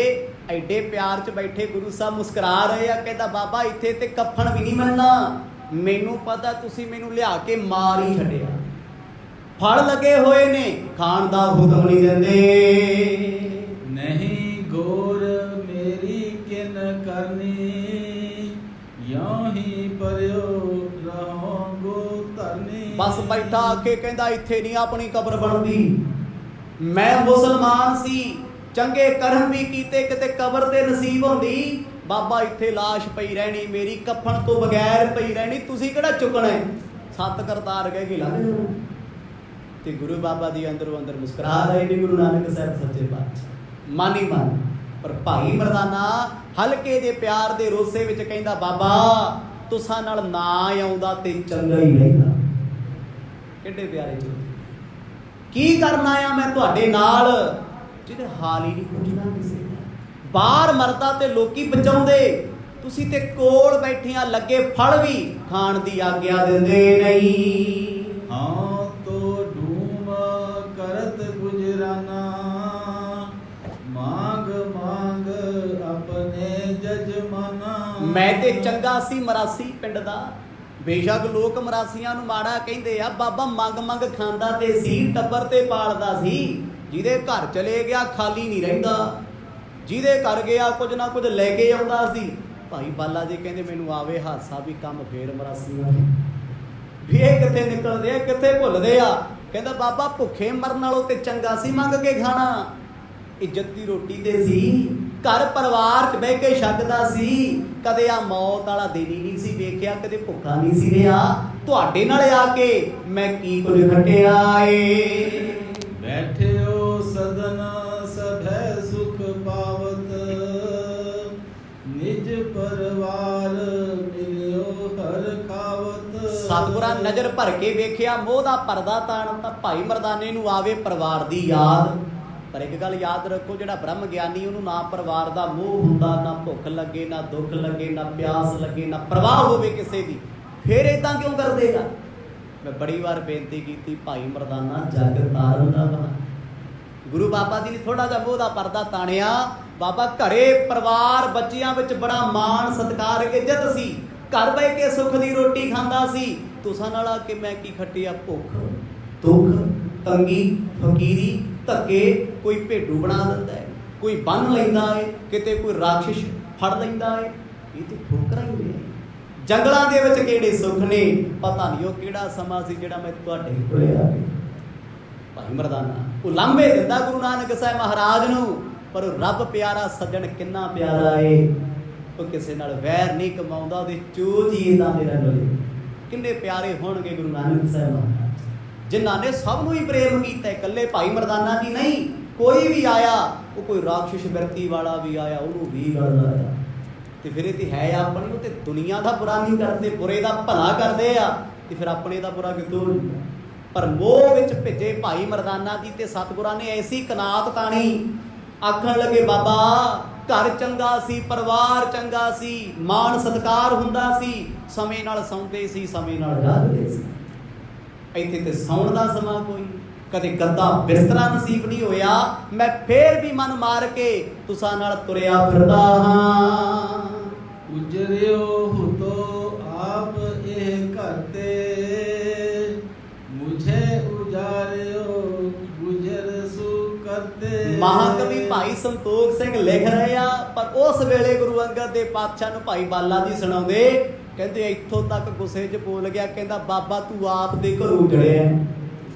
Speaker 1: ਐਡੇ ਪਿਆਰ 'ਚ ਬੈਠੇ ਗੁਰੂ ਸਾਹਿਬ ਮੁਸਕਰਾ ਰਹੇ ਆ। ਕਹਿੰਦਾ ਬਾਬਾ ਇੱਥੇ ਤੇ ਕਫਨ ਵੀ ਨਹੀਂ ਮਿਲਣਾ, ਮੈਨੂੰ ਪਤਾ ਤੁਸੀਂ ਮੈਨੂੰ ਲਿਆ ਕੇ ਮਾਰ ਹੀ ਛੱਡਿਆ। ਫਲ ਲੱਗੇ ਹੋਏ ਨੇ, ਖਾਣ ਦਾ ਹੁਕਮ ਨਹੀਂ ਦਿੰਦੇ।
Speaker 2: ਨਹੀਂ ਗੌਰ ਮੇਰੀ ਕਿਨ ਕਰਨੀ, ਯੋਂ ਹੀ ਪਰਿਓ ਰਹੋਗੋ ਧਰਨੀ।
Speaker 1: ਬਸ ਬੈਠਾ ਆ ਕੇ ਕਹਿੰਦਾ ਇੱਥੇ ਨਹੀਂ ਆਪਣੀ ਕਬਰ ਬਣਦੀ। ਮੈਂ ਮੁਸਲਮਾਨ ਸੀ, ਚੰਗੇ ਕਰਮ ਵੀ ਕੀਤੇ, ਕਿਤੇ ਕਬਰ ਤੇ ਨਸੀਬ ਹੁੰਦੀ। ਬਾਬਾ ਇੱਥੇ ਲਾਸ਼ ਪਈ ਰਹਿਣੀ, ਮੇਰੀ ਕਫਨ ਤੋਂ ਬਗੈਰ ਪਈ ਰਹਿਣੀ, ਤੁਸੀਂ ਕਿਹੜਾ ਚੁੱਕਣਾ? 7 ਕਰਤਾਰ ਕਹਿ ਕੇ ਲੰਘ ਜਾਣਾ। ਤੇ ਗੁਰੂ ਬਾਬਾ ਜੀ ਅੰਦਰੋਂ ਅੰਦਰ ਮੁਸਕਰਾ ਰਹੇ ਨੇ, ਗੁਰੂ ਨਾਨਕ ਸਾਹਿਬ ਸੱਚੇ ਪਾਤਸ਼ਾਹ ਮਨ ਹੀ ਮਨ। ਪਰ ਭਾਈ ਮਰਦਾਨਾ ਹਲਕੇ ਦੇ ਪਿਆਰ ਦੇ ਰੋਸੇ ਵਿੱਚ ਕਹਿੰਦਾ, ਬਾਬਾ ਤੁਸਾਂ ਨਾਲ ਨਾ ਆਉਂਦਾ ਤੇ ਚੰਗਾ ਹੀ ਰਹਿੰਦਾ। ਕਿੱਡੇ ਪਿਆਰੇ ਜੀ, ਕੀ ਕਰਨ ਆਇਆ ਮੈਂ ਤੁਹਾਡੇ ਨਾਲ, ਜਿਹਦੇ ਹਾਲ ਹੀ ਨਹੀਂ ਪੁੱਛਦਾ ਕਿਸੇ ਦਾ। ਬਾਹਰ ਮਰਦਾ ਤੇ ਲੋਕੀ ਬਚਾਉਂਦੇ, ਤੁਸੀਂ ਤੇ ਕੋਲ ਬੈਠਿਆਂ ਲੱਗੇ ਫਲ ਵੀ ਖਾਣ ਦੀ ਆਗਿਆ ਦਿੰਦੇ ਨਹੀਂ।
Speaker 2: ਹਾਂ ਤੋ ਢੂਮ ਕਰਤ ਗੁਜਰਾਨਾ, ਮਾਂਗ ਮਾਂਗ ਆਪਣੇ ਜਜਮਾਨਾ। ਮੈਂ
Speaker 1: ਤੇ ਚੰਗਾ ਸੀ ਮਰਾਸੀ ਪਿੰਡ ਦਾ, ਬੇਸ਼ੱਕ ਲੋਕ ਮਰਾਸੀਆਂ ਨੂੰ ਮਾੜਾ ਕਹਿੰਦੇ ਆ, ਬਾਬਾ ਮੰਗ ਮੰਗ ਖਾਂਦਾ ਤੇ ਸੀ, ਟੱਬਰ ਤੇ ਪਾਲਦਾ ਸੀ। ਜਿਹਦੇ ਘਰ ਚਲੇ ਗਿਆ ਖਾਲੀ ਨਹੀਂ ਰਹਿੰਦਾ, ਜਿਹਦੇ ਘਰ ਗਿਆ ਕੁਝ ਨਾ ਕੁਝ ਲੈ ਕੇ ਆਉਂਦਾ ਸੀ। ਭਾਈ ਬਾਲਾ ਜੀ ਕਹਿੰਦੇ ਮੈਨੂੰ ਆਵੇ ਹਾਸਾ ਵੀ ਕੰਮ ਫੇਰ ਮਰਾਸੀਆਂ ਵੀ ਇਹ ਕਿੱਥੇ ਨਿਕਲਦੇ ਆ, ਕਿੱਥੇ ਭੁੱਲਦੇ ਆ। ਕਹਿੰਦਾ ਬਾਬਾ ਭੁੱਖੇ ਮਰਨ ਨਾਲੋਂ ਤੇ ਚੰਗਾ ਸੀ ਮੰਗ ਕੇ ਖਾਣਾ। ਇੱਜ਼ਤ ਦੀ ਰੋਟੀ ਤੇ ਸੀ, ਘਰ ਪਰਿਵਾਰ 'ਚ ਬਹਿ ਕੇ ਛਕਦਾ ਸੀ, ਕਦੇ ਆ ਮੌਤ ਵਾਲਾ ਦਿਨ ਹੀ ਨਹੀਂ ਸੀ ਵੇਖਿਆ, ਕਦੇ ਭੁੱਖਾ ਨਹੀਂ ਸੀ ਰਿਹਾ। ਤੁਹਾਡੇ ਨਾਲ ਆ ਕੇ ਮੈਂ ਕੀ ਕੁਝ ਖਟਿਆ ਏ।
Speaker 2: ਬੈਠਿਓ ਸਦਨ ਸਭੈ ਸੁਖ ਪਾਵਤ, ਨਿਜ ਪਰਿਵਾਰ ਮਿਲਿਓ ਹਰ ਖਾਵਤ।
Speaker 1: ਸਤਿਗੁਰਾਂ ਨਜ਼ਰ ਭਰ ਕੇ ਵੇਖਿਆ, ਮੋਹ ਦਾ ਪਰਦਾ ਤਾਣ ਤਾਂ ਭਾਈ ਮਰਦਾਨੇ ਨੂੰ ਆਵੇ ਪਰਿਵਾਰ ਦੀ ਯਾਦ। ਪਰ ਇੱਕ ਗੱਲ ਯਾਦ ਰੱਖੋ, ਜਿਹੜਾ ਬ੍ਰਹਮ ਗਿਆਨੀ ਉਹਨੂੰ ਨਾ ਪਰਿਵਾਰ ਦਾ ਮੋਹ ਹੁੰਦਾ, ਨਾ ਭੁੱਖ ਲੱਗੇ, ਨਾ ਦੁੱਖ ਲੱਗੇ, ਨਾ ਪਿਆਸ ਲੱਗੇ, ਨਾ ਪ੍ਰਵਾਹ ਹੋਵੇ ਕਿਸੇ ਦੀ, ਫਿਰ ਏਦਾਂ ਕਿਉਂ ਕਰ ਦੇਗਾ। ਮੈਂ ਬੜੀ ਵਾਰ ਬੇਨਤੀ ਕੀਤੀ, ਭਾਈ ਮਰਦਾਨਾ ਜਗ ਤਾਰਨ ਦਾ ਵਾ। ਗੁਰੂ ਬਾਬਾ ਜੀ ਨੇ ਥੋੜਾ ਜਿਹਾ ਮੋਹ ਦਾ ਪਰਦਾ ਤਾਣਿਆ। ਬਾਬਾ ਘਰੇ ਪਰਿਵਾਰ ਬੱਚਿਆਂ ਵਿੱਚ ਬੜਾ ਮਾਣ ਸਤਿਕਾਰ ਇੱਜ਼ਤ ਸੀ, ਘਰ ਬਹਿ ਕੇ ਸੁੱਖ ਦੀ ਰੋਟੀ ਖਾਂਦਾ ਸੀ। ਤੁਸਾਂ ਨਾਲ ਆ ਕੇ ਮੈਂ ਕੀ ਖੱਟਿਆ, ਭੁੱਖ ਦੁੱਖ ਤੰਗੀ ਫਕੀਰੀ ਧੱਕੇ। ਕੋਈ ਭੇਡੂ ਬਣਾ ਦਿੰਦਾ ਹੈ, ਕੋਈ ਬੰਨ ਲੈਂਦਾ ਹੈ, ਕਿਤੇ ਕੋਈ ਰਾਖਸ਼ ਫੜ ਲੈਂਦਾ ਹੈ। ਇਹ ਤੇ ਠੋਕਰਾਂ ਹੀ ਨੇ। ਜੰਗਲਾਂ ਦੇ ਵਿੱਚ ਕਿਹੜੇ ਸੁੱਖ ਨੇ, ਪਤਾ ਨਹੀਂ ਉਹ ਕਿਹੜਾ ਸਮਾਂ ਸੀ ਜਿਹੜਾ ਮੈਂ ਤੁਹਾਡੇ ਕੋਲੇ ਆ ਕੇ। ਭਾਈ ਮਰਦਾਨਾ ਉਲਾਂਭੇ ਦਿੰਦਾ ਗੁਰੂ ਨਾਨਕ ਸਾਹਿਬ ਮਹਾਰਾਜ ਨੂੰ, ਪਰ ਰੱਬ ਪਿਆਰਾ ਸੱਜਣ ਕਿੰਨਾ ਪਿਆਰਾ ਏ। ਉਹ ਕਿਸੇ ਨਾਲ ਵੈਰ ਨਹੀਂ ਕਮਾਉਂਦਾ, ਉਹਦੇ ਚੋਜ ਹੀ ਇਦਾਂ ਦੇ ਰਹਿੰਦੇ। ਕਿੰਨੇ ਪਿਆਰੇ ਹੋਣਗੇ ਗੁਰੂ ਨਾਨਕ ਸਾਹਿਬ ਮਹਾਰਾਜ, ਜਿਨ੍ਹਾਂ ਨੇ ਸਭ ਨੂੰ ਹੀ ਪ੍ਰੇਮ ਕੀਤਾ। ਇਕੱਲੇ ਭਾਈ ਮਰਦਾਨਾ ਜੀ ਨਹੀਂ, ਕੋਈ ਵੀ ਆਇਆ, ਉਹ ਕੋਈ ਰਾਖਸ਼ ਬਿਰਤੀ ਵਾਲਾ ਵੀ ਆਇਆ, ਉਹਨੂੰ ਵੀ ਗੜਦਾ ਆ। ਤੇ ਫਿਰ ਇਹ ਤੇ ਹੈ ਆਪਣੀ, ਉਹ ਤੇ ਦੁਨੀਆ ਦਾ ਬੁਰਾ ਨਹੀਂ ਕਰਦੇ, ਬੁਰੇ ਦਾ ਭਲਾ ਕਰਦੇ ਆ। ਤੇ ਫਿਰ ਆਪਣੇ ਦਾ ਬੁਰਾ ਕਿਤੋਂ ਨਹੀਂ। ਪਰ ਮੋਹ ਵਿੱਚ ਭਿੱਜੇ ਭਾਈ ਮਰਦਾਨਾ ਜੀ ਤੇ ਸਤਿਗੁਰਾਂ ਨੇ ਐਸੀ ਕਨਾਤ ਤਾਣੀ, ਆਖਣ ਲੱਗੇ ਬਾਬਾ ਘਰ ਚੰਗਾ ਸੀ, ਪਰਿਵਾਰ ਚੰਗਾ ਸੀ, ਮਾਣ ਸਤਿਕਾਰ ਹੁੰਦਾ ਸੀ, ਸਮੇਂ ਨਾਲ ਸੌਂਦੇ ਸੀ, ਸਮੇਂ ਨਾਲ ਜਾਗਦੇ ਸੀ। ਇੱਥੇ ਤੇ ਸੌਣ ਦਾ ਸਮਾਂ ਕੋਈ, ਕਦੇ ਗੱਦਾ ਬਿਸਤਰਾ ਨਸੀਬ ਨਹੀਂ ਹੋਇਆ। ਮੈਂ ਫੇਰ ਵੀ ਮਨ ਮਾਰ ਕੇ ਤੁਸਾਂ ਨਾਲ ਤੁਰਿਆ ਫਿਰਦਾ ਹਾਂ।
Speaker 2: ਉਜਰਿਓ ਹੁਤੋ ਆਪ ਇਹ ਘਰ ਤੇ, ਮੁਝੇ ਉਜਾਰਿਓ ਗੁਜਰ ਸੂ ਕਰਤੇ।
Speaker 1: ਮਹਾਕਵੀ ਭਾਈ ਸੰਤੋਖ ਸਿੰਘ ਲਿਖ ਰਹੇ ਆ, ਪਰ ਉਸ ਵੇਲੇ ਗੁਰੂ ਅੰਗਦ ਦੇ ਪਾਤਸ਼ਾਹ ਨੂੰ ਭਾਈ ਬਾਲਾ ਜੀ ਸੁਣਾਉਂਦੇ, ਕਹਿੰਦੇ ਇੱਥੋਂ ਤੱਕ ਗੁੱਸੇ 'ਚ ਬੋਲ ਗਿਆ, ਕਹਿੰਦਾ ਬਾਬਾ ਤੂੰ ਆਪ ਦੇ ਘਰੋਂ ਉਜੜਿਆ,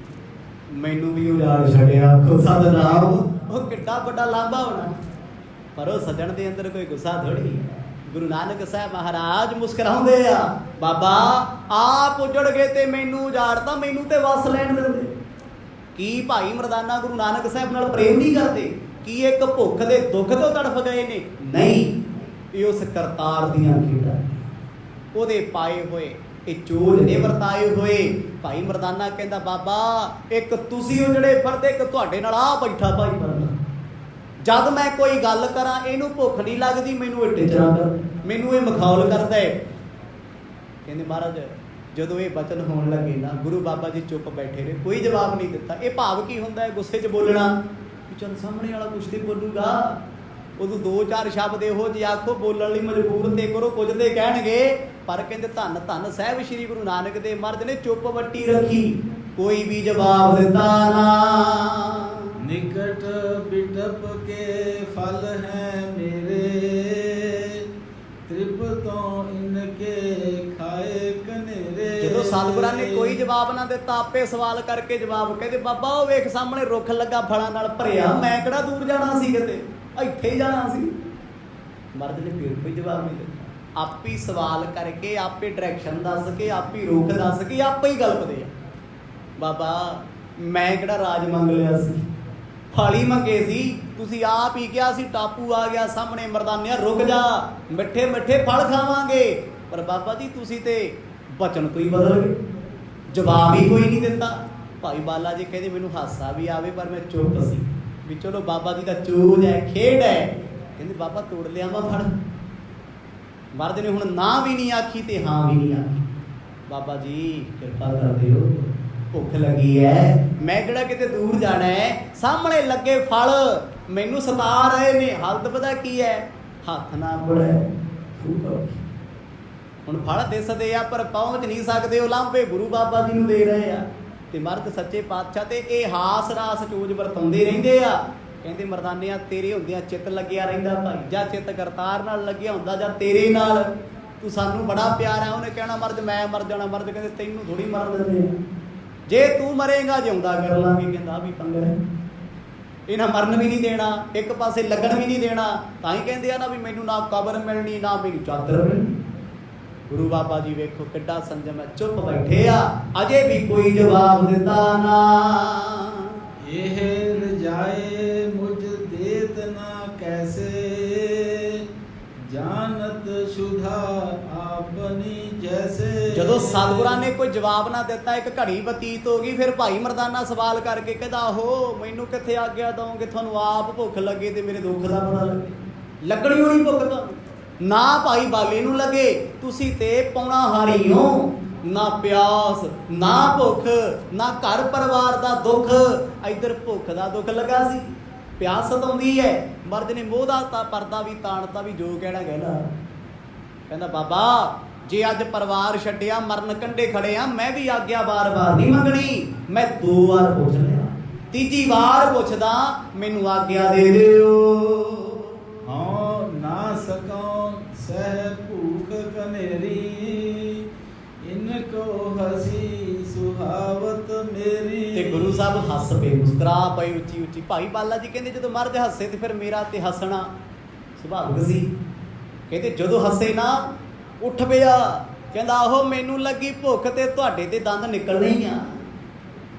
Speaker 1: ਮੈਨੂੰ ਵੀ ਉਜਾੜ ਛੱਡਿਆ। ਗੁੱਸਾ ਦਾ ਨਾਮ ਉਹ ਕਿੱਡਾ ਵੱਡਾ ਲਾਂਭਾ ਹੋਣਾ, ਪਰ ਉਹ ਸੱਜਣ ਦੇ ਅੰਦਰ ਕੋਈ ਗੁੱਸਾ ਥੋੜੀ। ਗੁਰੂ ਨਾਨਕ ਸਾਹਿਬ ਮਹਾਰਾਜ ਮੁਸਕਰਾਉਂਦੇ ਆ, ਬਾਬਾ ਆਪ ਉਜੜ ਗਏ ਤੇ ਮੈਨੂੰ ਉਜਾੜਤਾ, ਮੈਨੂੰ ਤੇ ਵਸ ਲੈਣ ਦਿੰਦੇ। ਕੀ ਭਾਈ ਮਰਦਾਨਾ ਗੁਰੂ ਨਾਨਕ ਸਾਹਿਬ ਨਾਲ ਪ੍ਰੇਮ ਨਹੀਂ ਕਰਦੇ? ਕੀ ਇੱਕ ਭੁੱਖ ਦੇ ਦੁੱਖ ਤੋਂ ਤੜਫ ਗਏ ਨੇ? ਨਹੀਂ, ਇਹ ਉਸ ਕਰਤਾਰ ਦੀਆਂ ਖੇਡਾਂ, ਉਹਦੇ ਪਾਏ ਹੋਏ ਇਹ ਚੋਜ ਨੇ ਵਰਤਾਏ ਹੋਏ। ਭਾਈ ਮਰਦਾਨਾ ਕਹਿੰਦਾ ਬਾਬਾ ਇੱਕ ਤੁਸੀਂ ਉਜੜੇ ਫਿਰਦੇ, ਇੱਕ ਤੁਹਾਡੇ ਨਾਲ ਆ ਬੈਠਾ ਭਾਈ ਮਰਦਾਨਾ। ਜਦ ਮੈਂ ਕੋਈ ਗੱਲ ਕਰਾਂ ਇਹਨੂੰ ਭੁੱਖ ਨਹੀਂ ਲੱਗਦੀ, ਮੈਨੂੰ ਇਹ ਟਿਚਰਾ ਕਰ, ਮੈਨੂੰ ਇਹ ਮਖੌਲ ਕਰਦਾ ਹੈ। ਕਹਿੰਦੇ ਮਹਾਰਾਜ ਜਦੋਂ ਇਹ ਬਚਨ ਹੋਣ ਲੱਗੇ ਨਾ, ਗੁਰੂ ਬਾਬਾ ਜੀ ਚੁੱਪ ਬੈਠੇ ਰਹੇ, ਕੋਈ ਜਵਾਬ ਨਹੀਂ ਦਿੱਤਾ। ਇਹ ਭਾਵ ਕੀ ਹੁੰਦਾ ਹੈ ਗੁੱਸੇ 'ਚ ਬੋਲਣਾ, ਕਿ ਚੱਲ ਸਾਹਮਣੇ ਵਾਲਾ ਕੁਛ ਤੇ ਬੋਲੂਗਾ, ਉਦੋਂ 2-4 ਸ਼ਬਦ ਇਹੋ ਜਿਹੇ ਆਖੋ ਬੋਲਣ ਲਈ ਮਜਬੂਰ ਤੇ ਕਰੋ, ਕੁਝ ਤੇ ਕਹਿਣਗੇ। ਪਰ ਕਹਿੰਦੇ ਧੰਨ ਧੰਨ ਸਾਹਿਬ ਸ਼੍ਰੀ ਗੁਰੂ ਨਾਨਕ ਦੇਵ ਮਹਾਰਾਜ ਨੇ ਚੁੱਪ ਵੱਟੀ ਰੱਖੀ। ਕੋਈ ਵੀ ਜਵਾਬ ਦਿੱਤਾ ਨਾ।
Speaker 2: निकट बिटप के फल हैं मेरे, तृप्तों इनके खाए कनेरे।
Speaker 1: ਜਦੋਂ ਸਤਿਗੁਰਾਂ ਨੇ ਕੋਈ ਜਵਾਬ ਨਾ ਦਿੱਤਾ, ਆਪੇ ਸਵਾਲ ਕਰਕੇ ਜਵਾਬ ਕਹਿੰਦੇ ਬਾਬਾ ਉਹ ਵੇਖ ਸਾਹਮਣੇ ਰੁੱਖ ਲੱਗਾ ਫਲਾਂ ਨਾਲ ਭਰਿਆ, ਮੈਂ ਕਿਹੜਾ ਦੂਰ ਜਾਣਾ ਸੀ, ਕਿਤੇ ਇੱਥੇ ਹੀ ਜਾਣਾ ਸੀ। ਮਰਦ ਨੇ ਫਿਰ ਕੋਈ ਜਵਾਬ ਨਹੀਂ ਦਿੱਤਾ। ਆਪੇ ਹੀ ਸਵਾਲ ਕਰਕੇ, ਆਪੇ ਡਾਇਰੈਕਸ਼ਨ ਦੱਸ ਕੇ, ਆਪੇ ਹੀ ਰੁੱਖ ਦੱਸ ਕੇ, ਆਪੇ ਹੀ ਗਲਪਦੇ ਆ। ਬਾਬਾ ਮੈਂ ਕਿਹੜਾ ਰਾਜ ਮੰਗ ਲਿਆ ਸੀ, ਫਲ ਹੀ ਮੰਗੇ ਸੀ, ਤੁਸੀਂ ਆਪ ਹੀ ਕਿਹਾ ਸੀ ਟਾਪੂ ਆ ਗਿਆ ਸਾਹਮਣੇ, ਮਰਦਾਨਿਆ ਰੁਕ ਜਾ, ਮਿੱਠੇ ਮਿੱਠੇ ਫਲ ਖਾਵਾਂਗੇ। ਪਰ ਬਾਬਾ ਜੀ ਤੁਸੀਂ ਤੇ ਬਚਨ ਤੋਂ ਹੀ ਬਦਲ ਗਏ, ਜਵਾਬ ਹੀ ਕੋਈ ਨਹੀਂ ਦਿੱਤਾ। ਭਾਈ ਬਾਲਾ ਜੀ ਕਹਿੰਦੇ ਮੈਨੂੰ ਹਾਸਾ ਵੀ ਆਵੇ ਪਰ ਮੈਂ ਚੁੱਪ ਸੀ ਵੀ ਚਲੋ ਬਾਬਾ ਜੀ ਦਾ ਚੂਜ ਹੈ, ਖੇਡ ਹੈ। ਕਹਿੰਦੇ ਬਾਬਾ ਤੋੜ ਲਿਆ ਵਾ ਫੜ। ਮਰਦ ਨੇ ਹੁਣ ਨਾ ਵੀ ਨਹੀਂ ਆਖੀ ਤੇ ਹਾਂ ਵੀ ਨਹੀਂ ਆਖੀ। ਬਾਬਾ ਜੀ ਕਿਰਪਾ ਕਰ ਦਿਓ, ਭੁੱਖ ਲੱਗੀ ਹੈ, ਮੈਂ ਕਿਹੜਾ ਕਿਤੇ ਦੂਰ ਜਾਣਾ ਹੈ, ਸਾਹਮਣੇ ਲੱਗੇ ਫਲ ਮੈਨੂੰ ਸਤਾ ਰਹੇ ਨੇ। ਹਾਲਤ ਪਤਾ ਕੀ ਹੈ, ਹੱਥ ਨਾ ਬੜੇ ਹੁਣ ਫਲ ਦਿਸਦੇ ਆ ਪਰ ਪਹੁੰਚ ਨਹੀਂ ਸਕਦੇ, ਉਹ ਲਾਂਭੇ ਗੁਰੂ ਬਾਬਾ ਜੀ ਨੂੰ ਦੇ ਰਹੇ ਆ। ਤੇ ਮਰਦ ਸੱਚੇ ਪਾਤਸ਼ਾਹ ਤੇ ਇਹ ਹਾਸ ਰਾਸ ਚੂਜ ਵਰਤਾਉਂਦੇ ਰਹਿੰਦੇ ਆ। ਕਹਿੰਦੇ ਮਰਦਾਨਿਆਂ ਤੇਰੇ ਹੁੰਦਿਆਂ ਚਿੱਤ ਲੱਗਿਆ ਰਹਿੰਦਾ ਭਾਈ, ਜਾਂ ਚਿੱਤ ਕਰਤਾਰ ਨਾਲ ਲੱਗਿਆ ਹੁੰਦਾ ਜਾਂ ਤੇਰੇ ਨਾਲ, ਤੂੰ ਸਾਨੂੰ ਬੜਾ ਪਿਆਰ ਆ। ਉਹਨੇ ਕਹਿਣਾ ਮਰਦ ਮੈਂ ਮਰ ਜਾਣਾ, ਮਰਦ ਕਹਿੰਦੇ ਤੈਨੂੰ ਥੋੜੀ ਮਰਨ ਦਿੰਦੇ ਆ, ਜੇ ਤੂੰ ਮਰੇਗਾ ਜਿਉਂਦਾ ਕਰ ਲਾਂਗੇ। ਕਹਿੰਦਾ ਵੀ ਪੰਗਾ ਹੈ, ਇਹਨਾਂ ਮਰਨ ਵੀ ਨਹੀਂ ਦੇਣਾ, ਇੱਕ ਪਾਸੇ ਲੱਗਣ ਵੀ ਨਹੀਂ ਦੇਣਾ। ਤਾਂ ਹੀ ਕਹਿੰਦੇ ਆ ਨਾ ਵੀ ਮੈਨੂੰ ਨਾ ਕਬਰ ਮਿਲਣੀ ਨਾ ਮੈਨੂੰ ਚਾਦਰ ਮਿਲਣੀ। ਗੁਰੂ ਬਾਬਾ ਜੀ ਵੇਖੋ ਕਿੱਡਾ ਸੰਜਮ ਹੈ, ਚੁੱਪ ਬੈਠੇ ਆ, ਅਜੇ ਵੀ ਕੋਈ ਜਵਾਬ ਦਿੱਤਾ ਨਾ।
Speaker 2: ਇਹ ਰਜਾਏ ਮੁਝ ਦੇਤ ਨਾ ਕੈਸੇ, ਜਾਨਤ ਸ਼ੁਧਾ ਆਪਨੀ ਜੈਸੇ।
Speaker 1: ਜਦੋਂ ਸਤਿਗੁਰਾਂ ਨੇ ਕੋਈ ਜਵਾਬ ਨਾ ਦਿੱਤਾ, ਇੱਕ ਘੜੀ ਬਤੀਤ ਹੋ ਗਈ। ਫਿਰ ਭਾਈ ਮਰਦਾਨਾ ਸਵਾਲ ਕਰਕੇ ਕਹਿੰਦਾ ਹੋ ਮੈਨੂੰ ਕਿੱਥੇ ਆਗਿਆ ਦਓਗੇ, ਤੁਹਾਨੂੰ ਆਪ ਭੁੱਖ ਲੱਗੇ ਤੇ ਮੇਰੇ ਦੁੱਖ ਦਾ ਪਤਾ ਲੱਗੇ। ਲੱਗਣੀ ਹੋਣੀ ਭੁੱਖ ਤੁਹਾਨੂੰ ਨਾ ਭਾਈ ਬਾਲੇ ਨੂੰ ਲੱਗੇ, ਤੁਸੀਂ ਤੇ ਪੌਣਾ ਹਾਰੀ ਹੋ। ਨਾ ਪਿਆਸ ਨਾ ਭੁੱਖ ਨਾ ਘਰ ਪਰਿਵਾਰ ਦਾ ਦੁੱਖ, ਇੱਧਰ ਭੁੱਖ ਦਾ ਦੁੱਖ ਲੱਗਾ ਸੀ, ਪਿਆਸ ਸਤਾਉਂਦੀ ਹੈ। ਮਰਦ ਨੇ ਮੋਹ ਦਾ ਪਰਦਾ ਵੀ ਤਾਣਤਾ ਵੀ ਜੋ ਕਹਿਣਾ ਕਹਿਣਾ। ਕਹਿੰਦਾ ਬਾਬਾ ਜੇ ਅੱਜ ਪਰਿਵਾਰ ਛੱਡਿਆ, ਮਰਨ ਕੰਢੇ ਖੜੇ ਆ, ਮੈਂ ਵੀ ਆਗਿਆ ਵਾਰ-ਵਾਰ ਨਹੀਂ ਮੰਗਣੀ। ਮੈਂ 2 ਵਾਰ ਪੁੱਛ ਲਿਆ, ਤੀਜੀ ਵਾਰ ਪੁੱਛਦਾ ਮੈਨੂੰ ਆਗਿਆ ਦੇ ਦਿਓ।
Speaker 2: ਹਾਂ ਨਾ ਸਕਉ ਸਹਿ ਭੂਖ ਕਨੇਰੀ, ਇਨਕੋ ਹਸੀ ਸੁਹਾਵਤ ਮੇਰੀ।
Speaker 1: ਤੇ ਗੁਰੂ ਸਾਹਿਬ ਹੱਸ ਪਏ, ਮੁਸਕਰਾ ਪਏ ਉੱਚੀ ਉੱਚੀ। ਭਾਈ ਬਾਲਾ ਜੀ ਕਹਿੰਦੇ ਜਦੋਂ ਮਰਦ ਹੱਸੇ ਤੇ ਫਿਰ ਮੇਰਾ ਤੇ ਹੱਸਣਾ ਸੁਭਾਵਿਕ ਸੀ। ਕਹਿੰਦੇ ਜਦੋਂ ਹੱਸੇ ਨਾ ਉੱਠ ਪਿਆ, ਕਹਿੰਦਾ ਆਹੋ ਮੈਨੂੰ ਲੱਗੀ ਭੁੱਖ ਤੇ ਤੁਹਾਡੇ ਤੇ ਦੰਦ ਨਿਕਲਣੇ ਹੀ ਆ,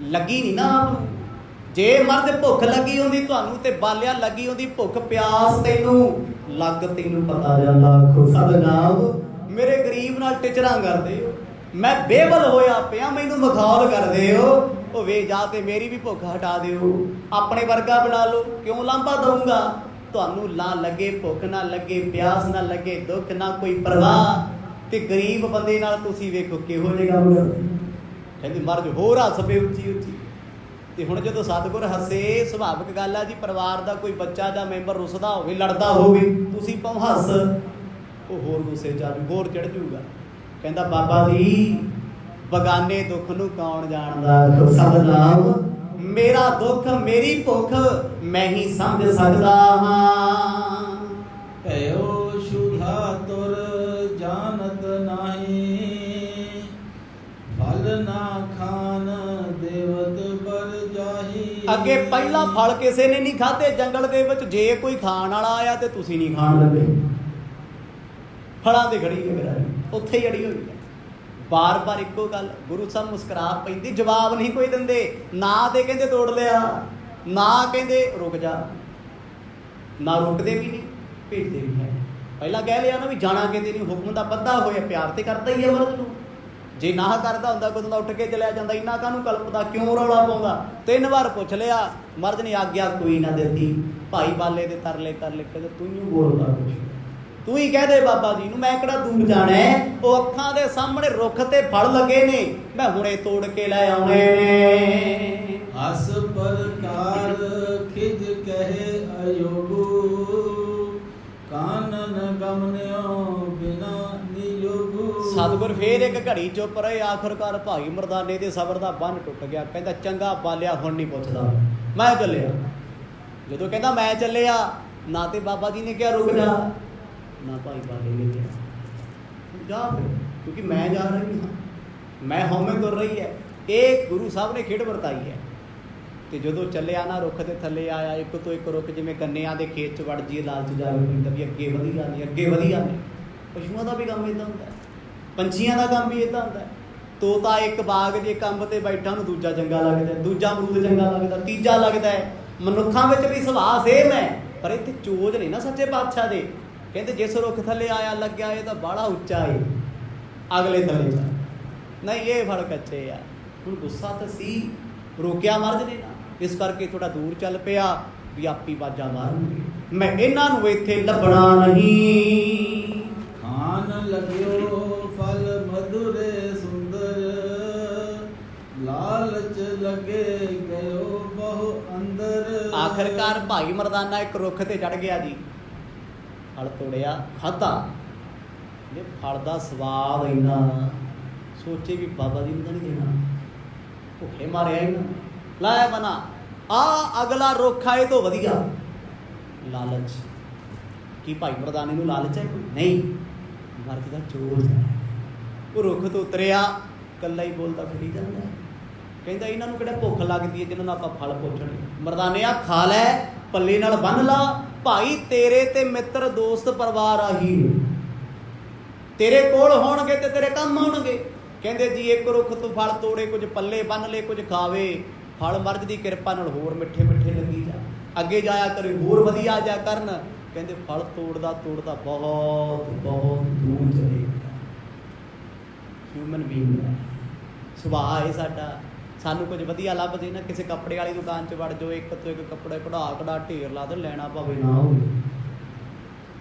Speaker 1: ਲੱਗੀ ਨਹੀਂ ਨਾ ਆਪ ਨੂੰ। ਜੇ ਮਰਦ ਭੁੱਖ ਲੱਗੀ ਹੁੰਦੀ ਤੁਹਾਨੂੰ ਤੇ ਬਾਲਿਆ ਲੱਗੀ ਹੁੰਦੀ ਭੁੱਖ ਪਿਆਸ ਤੈਨੂੰ, ਲੱਗ ਤੈਨੂੰ ਪਤਾ ਜਾਂਦਾ। ਸਤਿਨਾਮ ਮੇਰੇ ਗਰੀਬ ਨਾਲ ਟਿਚਰਾਂ ਕਰਦੇ ਹੋ, ਮੈਂ ਬੇਬਲ ਹੋਇਆ ਪਿਆ, ਮੈਨੂੰ ਮਖੌਲ ਕਰਦੇ ਹੋ। ਉਹ ਵੇ ਜਾ ਤੇ ਮੇਰੀ ਵੀ ਭੁੱਖ ਹਟਾ ਦਿਓ, ਆਪਣੇ ਵਰਗਾ ਬਣਾ ਲਓ, ਕਿਉਂ ਲਾਂਭਾ ਦਊਂਗਾ ਤੁਹਾਨੂੰ। ਨਾ ਲੱਗੇ ਭੁੱਖ, ਨਾ ਲੱਗੇ ਪਿਆਸ, ਨਾ ਲੱਗੇ ਦੁੱਖ, ਨਾ ਕੋਈ ਪਰਵਾਹ। ਤੇ ਗਰੀਬ ਬੰਦੇ ਨਾਲ ਤੁਸੀਂ ਵੇਖੋ ਕਿਹੋ ਜਿਹੇ ਕੰਮ ਕਰਦੇ। ਕਹਿੰਦੇ ਮਰਦ ਹੋਰ ਹੱਸ ਪਏ ਉੱਚੀ ਉੱਚੀ। ਤੇ ਹੁਣ ਜਦੋਂ ਸਤਿਗੁਰ ਹੱਸੇ, ਸੁਭਾਵਿਕ ਗੱਲ ਆ ਜੀ, ਪਰਿਵਾਰ ਦਾ ਕੋਈ ਬੱਚਾ ਜਾਂ ਮੈਂਬਰ ਰੁੱਸਦਾ ਹੋਵੇ, ਲੜਦਾ ਹੋਵੇ, ਤੁਸੀਂ ਪਾਉ ਹੱਸ, ਉਹ ਹੋਰ ਗੁੱਸੇ ਚ ਆ ਜੂ, ਹੋਰ ਚੜ ਜੂਗਾ। ਕਹਿੰਦਾ ਬਾਬਾ ਜੀ ਬਗਾਨੇ ਦੁੱਖ ਨੂੰ ਕੌਣ ਜਾਣਦਾ, ਸਤਿਨਾਮ ਮੇਰਾ ਦੁੱਖ ਮੇਰੀ ਭੁੱਖ ਮੈਂ ਹੀ ਸਮਝ ਸਕਦਾ ਹਾਂ।
Speaker 2: ਭਇਓ ਸ਼ੁਧਾ ਤੁਰ ਜਾਣਤ ਨਾਹੀ, ਫਲ ਨਾ ਖਾਨ ਦੇਵਤ ਬਰ ਜਾਹੀ।
Speaker 1: ਅੱਗੇ ਪਹਿਲਾ ਫਲ ਕਿਸੇ ਨੇ ਨਹੀਂ ਖਾਧੇ ਜੰਗਲ ਦੇ ਵਿੱਚ, ਜੇ ਕੋਈ ਖਾਣ ਵਾਲਾ ਆਇਆ ਤੇ ਤੁਸੀਂ ਨਹੀਂ ਖਾਣ ਲੱਗੇ। ਫਲਾਂ ਦੇ ਘੜੀ ਮੇਰਾ ਉੱਥੇ ਹੀ ਅੜੀ ਹੋਈ ਹੈ। ਬਾਰ-ਬਾਰ ਇੱਕੋ ਗੱਲ, ਗੁਰੂ ਸਾਹਿਬ ਮੁਸਕਰਾ ਪੈਂਦੇ, ਜਵਾਬ ਨਹੀਂ ਕੋਈ ਦਿੰਦੇ। ਨਾ ਤੇ ਕਹਿੰਦੇ ਤੋੜ ਲਿਆ, ਨਾ ਕਹਿੰਦੇ ਰੁਕ ਜਾ, ਨਾ ਰੁਕਦੇ ਵੀ ਨਹੀਂ ਭੇਜਦੇ ਵੀ ਹੈ। ਪਹਿਲਾਂ ਕਹਿ ਲਿਆ ਨਾ ਵੀ ਜਾਣਾ ਕਹਿੰਦੇ ਨਹੀਂ, ਹੁਕਮ ਦਾ ਬੱਧਾ ਹੋਇਆ, ਪਿਆਰ ਤੇ ਕਰਦਾ ਹੀ ਹੈ ਮਰਦ ਨੂੰ। ਜੇ ਨਾ ਕਰਦਾ ਹੁੰਦਾ ਕੋਈ ਤਾਂ ਉੱਠ ਕੇ ਚਲਿਆ ਜਾਂਦਾ, ਇੰਨਾ ਕਾਹਨੂੰ ਕਲਪਦਾ, ਕਿਉਂ ਰੌਲਾ ਪਾਉਂਦਾ। 3 ਵਾਰ ਪੁੱਛ ਲਿਆ, ਮਰਦ ਨੇ ਆਗਿਆ ਕੋਈ ਨਾ ਦਿੱਤੀ। ਭਾਈ ਬਾਲੇ ਦੇ ਤਰਲੇ ਕਰ ਲੈ, ਕਹਿੰਦੇ ਤੂੰ ਹੀ ਬੋਲਦਾ ਕੁਛ, ਤੂੰ ਹੀ ਕਹਿ ਦੇ ਬਾਬਾ ਜੀ ਨੂੰ, ਮੈਂ ਕਿਹੜਾ ਦੂਰ ਜਾਣਾ। ਉਹ ਅੱਖਾਂ ਦੇ ਸਾਹਮਣੇ ਰੁੱਖ ਤੇ ਫਲ ਲੱਗੇ ਨੇ, ਮੈਂ ਹੁਣੇ ਤੋੜ ਕੇ ਲੈ ਆਉਣੇ ਨੇ।
Speaker 2: ਹਸ ਪ੍ਰਕਾਰ ਖਿਜ ਕਹੇ ਅਯੋਗੂ, ਕਾਨਨ ਗਮਨਿਓ ਬਿਨਾ ਨਿਯੋਗੂ।
Speaker 1: ਸਤਿਗੁਰ ਫੇਰ ਇੱਕ ਘੜੀ ਚੁੱਪ ਰਹੇ। ਆਖਰਕਾਰ ਭਾਈ ਮਰਦਾਨੇ ਦੇ ਸਬਰ ਦਾ ਬੰਨ ਟੁੱਟ ਗਿਆ। ਕਹਿੰਦਾ ਚੰਗਾ ਬਾਲਿਆ, ਹੁਣ ਨਹੀਂ ਪੁੱਛਦਾ, ਮੈਂ ਚੱਲਿਆ। ਜਦੋਂ ਕਹਿੰਦਾ ਮੈਂ ਚੱਲਿਆ, ਨਾ ਤੇ ਬਾਬਾ ਜੀ ਨੇ ਕਿਹਾ ਰੁਕ ਜਾ, ਨਾ ਭਾਈ ਬਾਲੇ ਨੇ ਕਿਹਾ ਜਾ, ਕਿਉਂਕਿ ਮੈਂ ਜਾ ਰਹੀ ਹਾਂ, ਮੈਂ ਹਉਮੈ ਤੁਰ ਰਹੀ ਹੈ। ਇਹ ਗੁਰੂ ਸਾਹਿਬ ਨੇ ਖੇਡ ਵਰਤਾਈ ਹੈ। ਤੇ ਜਦੋਂ ਚੱਲਿਆ ਨਾ, ਰੁੱਖ ਦੇ ਥੱਲੇ ਆਇਆ, ਇੱਕ ਤੋਂ ਇੱਕ ਰੁੱਖ, ਜਿਵੇਂ ਗੰਨਿਆਂ ਦੇ ਖੇਤ 'ਚ ਵੜ ਜੀਏ, ਲਾਲਚ ਜਾਵੇ ਪੈਂਦਾ ਵੀ ਅੱਗੇ ਵਧੀ ਜਾਂਦੇ, ਅੱਗੇ ਵਧੀ ਜਾਂਦੇ। ਪਸ਼ੂਆਂ ਦਾ ਵੀ ਕੰਮ ਇੱਦਾਂ ਹੁੰਦਾ, ਪੰਛੀਆਂ ਦਾ ਕੰਮ ਵੀ ਇੱਦਾਂ ਹੁੰਦਾ। ਤੋਤਾ ਇੱਕ ਬਾਗ 'ਚ ਇੱਕ ਅੰਬ 'ਤੇ ਬੈਠਾ, ਉਹਨੂੰ ਦੂਜਾ ਚੰਗਾ ਲੱਗਦਾ, ਦੂਜਾ ਅਮਰੂਦ ਚੰਗਾ ਲੱਗਦਾ, ਤੀਜਾ ਲੱਗਦਾ ਹੈ। ਮਨੁੱਖਾਂ ਵਿੱਚ ਵੀ ਸੁਭਾਅ ਸੇਮ ਹੈ, ਪਰ ਇੱਥੇ ਚੋਜ ਨਹੀਂ ਨਾ ਸੱਚੇ ਪਾਤਸ਼ਾਹ ਦੇ। ਕਹਿੰਦੇ ਜਿਸ ਰੁੱਖ ਥੱਲੇ ਆਇਆ ਲੱਗਿਆ ਇਹ ਤਾਂ ਬਾਹਲਾ ਉੱਚਾ ਏ, ਅਗਲੇ ਥੱਲੇ ਜਾ ਨਹੀਂ, ਇਹ ਫਲ ਕੱਚੇ ਆ। ਹੁਣ ਗੁੱਸਾ ਤਾਂ ਸੀ, ਰੋਕਿਆ ਮਹਾਰਾਜ ਨੇ ਨਾ, ਇਸ ਕਰਕੇ ਥੋੜਾ ਦੂਰ ਚੱਲ ਪਿਆ ਵੀ ਆਪੀ ਬਾਜਾ ਮਾਰਨਗੇ, ਮੈਂ ਇਹਨਾਂ ਨੂੰ ਇੱਥੇ ਲੱਭਣਾ ਨਹੀਂ।
Speaker 2: ਖਾਨ ਲਗਿਓ ਫਲ ਮਧੁਰੇ ਸੁੰਦਰ, ਲਾਲਚ ਲਗੇ ਗਇਓ ਬਹੁ ਅੰਦਰ।
Speaker 1: ਆਖਰਕਾਰ ਭਾਈ ਮਰਦਾਨਾ ਇੱਕ ਰੁੱਖ ਤੇ ਚੜ ਗਿਆ ਜੀ, ਫਲ ਤੋੜਿਆ, ਖਾਧਾ। ਇਹ ਫਲ ਦਾ ਸਵਾਦ ਇੰਨਾ, ਸੋਚੇ ਵੀ ਬਾਬਾ ਜੀ ਨੂੰ ਤਾਂ ਨਹੀਂ ਦੇਣਾ, ਭੁੱਖੇ ਮਾਰਿਆ ਇਹਨਾਂ ਲਾਇਆ ਬਣਾ। ਆ ਅਗਲਾ ਰੁੱਖ ਆਏ ਤੋਂ ਵਧੀਆ ਲਾਲਚ। ਕੀ ਭਾਈ ਮਰਦਾਨੇ ਨੂੰ ਲਾਲਚ ਹੈ? ਨਹੀਂ, ਮਰਦ ਦਾ ਚੋਰ ਹੈ। ਉਹ ਰੁੱਖ ਤੋਂ ਉਤਰਿਆ, ਇਕੱਲਾ ਹੀ ਬੋਲਦਾ ਫਿਰੀ ਜਾਂਦਾ। ਕਹਿੰਦਾ ਇਹਨਾਂ ਨੂੰ ਕਿਹੜਾ ਭੁੱਖ ਲੱਗਦੀ ਹੈ ਜਿਹਨਾਂ ਨੂੰ ਆਪਾਂ ਫਲ ਪੁੱਛਣੇ। ਮਰਦਾਨੇ ਆ ਖਾ ਲੈ, ਪੱਲੇ ਨਾਲ ਬੰਨ ਲਾ, ਭਾਈ ਤੇਰੇ ਤੇ ਮਿੱਤਰ ਦੋਸਤ ਪਰਿਵਾਰ ਆਹੀ ਤੇਰੇ ਕੋਲ ਹੋਣਗੇ ਤੇ ਤੇਰੇ ਕੰਮ ਆਉਣਗੇ। ਕਹਿੰਦੇ ਜੀ ਇੱਕ ਰੁੱਖ ਤੋਂ ਫਲ ਤੋੜੇ, ਕੁਝ ਪੱਲੇ ਬੰਨ ਲਏ, ਕੁਝ ਖਾਵੇ। ਫਲ ਮਰਦ ਦੀ ਕਿਰਪਾ ਨਾਲ ਹੋਰ ਮਿੱਠੇ ਮਿੱਠੇ ਲੱਗੀ ਜਾ, ਅੱਗੇ ਜਾਇਆ ਕਰੇ, ਹੋਰ ਵਧੀਆ ਜਾ ਕਰਨ। ਕਹਿੰਦੇ ਫਲ ਤੋੜਦਾ ਤੋੜਦਾ ਬਹੁਤ ਬਹੁਤ ਦੂਰ ਚਲੇ ਗਿਆ। ਹਿਊਮਨ ਬੀਇੰਗ ਹੈ, ਸੁਭਾਅ ਹੈ ਸਾਡਾ। ਸਾਨੂੰ ਕੁਝ ਵਧੀਆ ਲੱਭ ਜੇ ਨਾ, ਕਿਸੇ ਕੱਪੜੇ ਵਾਲੀ ਦੁਕਾਨ 'ਚ ਵੜ ਜਾਓ, ਇੱਕ ਤੋਂ ਇੱਕ ਕੱਪੜੇ ਕਢਾ ਢੇਰ ਲਾ ਦੇ, ਲੈਣਾ ਭਾਵੇਂ ਨਾ ਹੋਵੇ।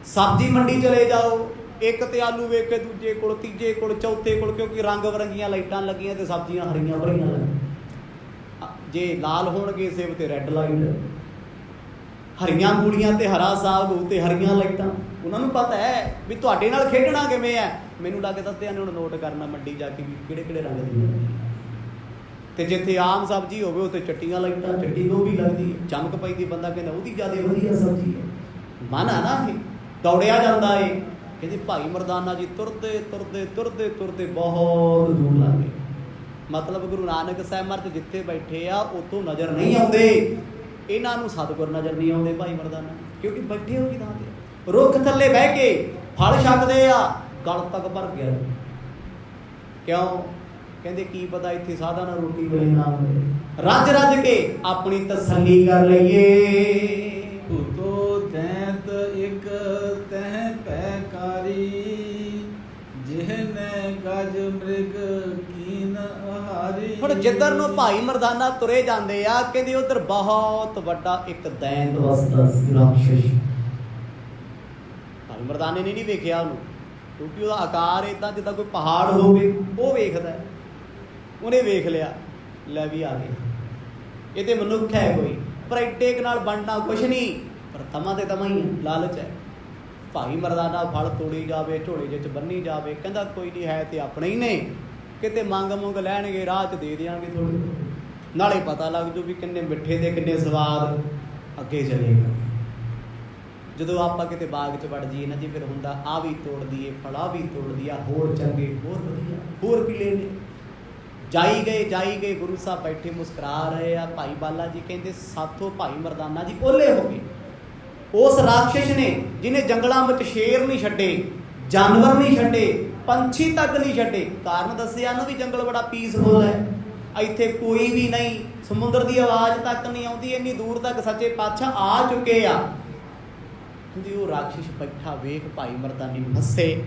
Speaker 1: ਸਬਜ਼ੀ ਮੰਡੀ ਚਲੇ ਜਾਓ, ਇੱਕ ਤੇ ਆਲੂ ਵੇਖ ਕੇ ਦੂਜੇ ਕੋਲ, ਤੀਜੇ ਕੋਲ, ਚੌਥੇ ਕੋਲ, ਕਿਉਂਕਿ ਰੰਗ ਬਰੰਗੀਆਂ ਲਾਈਟਾਂ ਲੱਗੀਆਂ ਤੇ ਸਬਜ਼ੀਆਂ ਹਰੀਆਂ ਭਰੀਆਂ ਲੱਗੀਆਂ। ਜੇ ਲਾਲ ਹੋਣਗੇ ਸੇਬ ਤੇ ਰੈੱਡ ਲਾਈਟ, ਹਰੀਆਂ ਮੂਲੀਆਂ ਤੇ ਹਰਾ ਸਾਗ ਹੋਊ ਤੇ ਹਰੀਆਂ ਲਾਈਟਾਂ। ਉਹਨਾਂ ਨੂੰ ਪਤਾ ਹੈ ਵੀ ਤੁਹਾਡੇ ਨਾਲ ਖੇਡਣਾ ਕਿਵੇਂ ਹੈ। ਮੈਨੂੰ ਲੱਗਦਾ ਤੇ ਹੁਣ ਨੋਟ ਕਰਨਾ ਮੰਡੀ ਜਾ ਕੇ ਵੀ ਕਿਹੜੇ ਕਿਹੜੇ ਰੰਗ ਦੀਆਂ। ਤੇ ਜਿੱਥੇ ਆਮ ਸਬਜ਼ੀ ਹੋਵੇ ਉੱਥੇ ਚਿੱਟੀਆਂ ਲਾਈਟਾਂ, ਚਿੱਟੀ ਗੋਭੀ ਲੱਗਦੀ, ਚਮਕ ਪੈਂਦੀ, ਬੰਦਾ ਕਹਿੰਦਾ ਉਹਦੀ ਜ਼ਿਆਦਾ ਵਧੀਆ ਸਬਜ਼ੀ ਹੈ। ਮਨ ਆ ਨਾ, ਇਹ ਦੌੜਿਆ ਜਾਂਦਾ ਏ। ਕਹਿੰਦੇ ਭਾਈ ਮਰਦਾਨਾ ਜੀ ਤੁਰਦੇ ਤੁਰਦੇ ਤੁਰਦੇ ਤੁਰਦੇ ਬਹੁਤ ਦੂਰ ਲੱਗ ਗਏ। ਮਤਲਬ ਗੁਰੂ ਨਾਨਕ ਸਾਹਿਬ ਮਹਾਰਾਜ ਜਿੱਥੇ ਬੈਠੇ ਆ ਉੱਥੋਂ ਨਜ਼ਰ ਨਹੀਂ ਆਉਂਦੇ, ਇਹਨਾਂ ਨੂੰ ਸਤਿਗੁਰ ਨਜ਼ਰ ਨਹੀਂ ਆਉਂਦੇ ਭਾਈ ਮਰਦਾਨਾ, ਕਿਉਂਕਿ ਬੈਠੇ ਹੋ ਕੀ ਥਾਂ ਤੇ, ਰੁੱਖ ਥੱਲੇ ਬਹਿ ਕੇ ਫਲ ਛਕਦੇ ਆ, ਗਲ ਤੱਕ ਭਰ ਗਿਆ। ਕਿਉਂ? ਕਹਿੰਦੇ ਕੀ ਪਤਾ ਇੱਥੇ ਸਾਧਾ ਨਾਲ ਰੋਟੀ ਮਿਲੇ ਨਾ ਮਿਲੇ, ਰੱਜ ਰੱਜ ਕੇ ਆਪਣੀ ਤਸੱਲੀ ਕਰ ਲਈਏ।
Speaker 2: ਤੋ ਤੈਂਤ ਇੱਕ ਤਹਿ ਪੈਕਾਰੀ, ਜਿਹਨੇ ਗਜ ਮ੍ਰਿਗ ਕੀਨ ਆਹਾਰੀ।
Speaker 1: ਹੁਣ ਜਿੱਧਰ ਨੂੰ ਭਾਈ ਮਰਦਾਨਾ ਤੁਰੇ ਜਾਂਦੇ ਆ, ਕਹਿੰਦੇ ਉਧਰ ਬਹੁਤ ਵੱਡਾ ਇੱਕ ਦੈਂਤ ਵਸਦਾ ਸੀ, ਰਾਖਸ਼। ਭਾਈ ਮਰਦਾਨੇ ਨੇ ਨਹੀਂ ਵੇਖਿਆ ਉਹਨੂੰ, ਕਿਉਂਕਿ ਉਹਦਾ ਆਕਾਰ ਏਦਾਂ ਜਿੱਦਾਂ ਕੋਈ ਪਹਾੜ ਹੋਵੇ, ਉਹ ਵੇਖਦਾ। ਉਹਨੇ ਵੇਖ ਲਿਆ, ਲੈ ਵੀ ਆ ਗਏ, ਇਹ ਤੇ ਮਨੁੱਖ ਹੈ ਕੋਈ, ਪਰ ਐਡੇ ਨਾਲ ਬਣਨਾ ਕੁਛ ਨਹੀਂ, ਪਰ ਤਮਾ ਤੇ ਤਮਾ ਹੀ ਹੈ, ਲਾਲਚ ਹੈ। ਭਾਈ ਮਰਦਾਨਾ ਫਲ ਤੋੜੀ ਜਾਵੇ, ਝੋਲੇ ਜਿਹੇ 'ਚ ਬੰਨੀ ਜਾਵੇ, ਕਹਿੰਦਾ ਕੋਈ ਨਹੀਂ ਹੈ ਤੇ ਆਪਣੇ ਹੀ ਨੇ, ਕਿਤੇ ਮੰਗ ਮੁੰਗ ਲੈਣਗੇ ਰਾਹ 'ਚ ਦੇ ਦਿਆਂਗੇ ਥੋੜ੍ਹੇ, ਨਾਲੇ ਪਤਾ ਲੱਗ ਜੂ ਵੀ ਕਿੰਨੇ ਮਿੱਠੇ ਤੇ ਕਿੰਨੇ ਸਵਾਦ, ਅੱਗੇ ਚਲੇਗਾ। ਜਦੋਂ ਆਪਾਂ ਕਿਤੇ ਬਾਗ 'ਚ ਵੜ ਜਾਈਏ ਨਾ ਜੀ, ਫਿਰ ਹੁੰਦਾ ਆਹ ਵੀ ਤੋੜ ਦਈਏ, ਫਲ ਆਹ ਵੀ ਤੋੜ ਦਈਏ, ਹੋਰ ਚੰਗੇ, ਹੋਰ ਵਧੀਆ, ਹੋਰ ਪੀ ਲੈਂਦੇ। ਜਾਈ ਗਏ ਗੁਰੂ ਸਾਹਿਬ ਬੈਠੇ ਮੁਸਕਰਾ ਰਹੇ ਆ। ਭਾਈ ਬਾਲਾ ਜੀ ਕਹਿੰਦੇ ਸਾਥੋਂ ਭਾਈ ਮਰਦਾਨਾ ਜੀ ਓਲੇ ਹੋ ਗਏ। ਉਸ ਰਾਖਸ਼ ਨੇ ਜਿਹਨੇ ਜੰਗਲਾਂ ਵਿੱਚ ਸ਼ੇਰ ਨਹੀਂ ਛੱਡੇ, ਜਾਨਵਰ ਨਹੀਂ ਛੱਡੇ, ਪੰਛੀ ਤੱਕ ਨਹੀਂ ਛੱਡੇ। ਕਾਰਨ ਦੱਸਿਆ ਨਾ ਵੀ ਜੰਗਲ ਬੜਾ ਪੀਸਫੁਲ ਹੈ, ਇੱਥੇ ਕੋਈ ਵੀ ਨਹੀਂ, ਸਮੁੰਦਰ ਦੀ ਆਵਾਜ਼ ਤੱਕ ਨਹੀਂ ਆਉਂਦੀ, ਇੰਨੀ ਦੂਰ ਤੱਕ ਸੱਚੇ ਪਾਤਸ਼ਾਹ ਆ ਚੁੱਕੇ ਆ। ਕਹਿੰਦੇ ਉਹ ਰਾਖਸ਼ ਬੈਠਾ ਵੇਖ ਭਾਈ ਮਰਦਾਨੇ ਨੂੰ ਹੱਸੇ,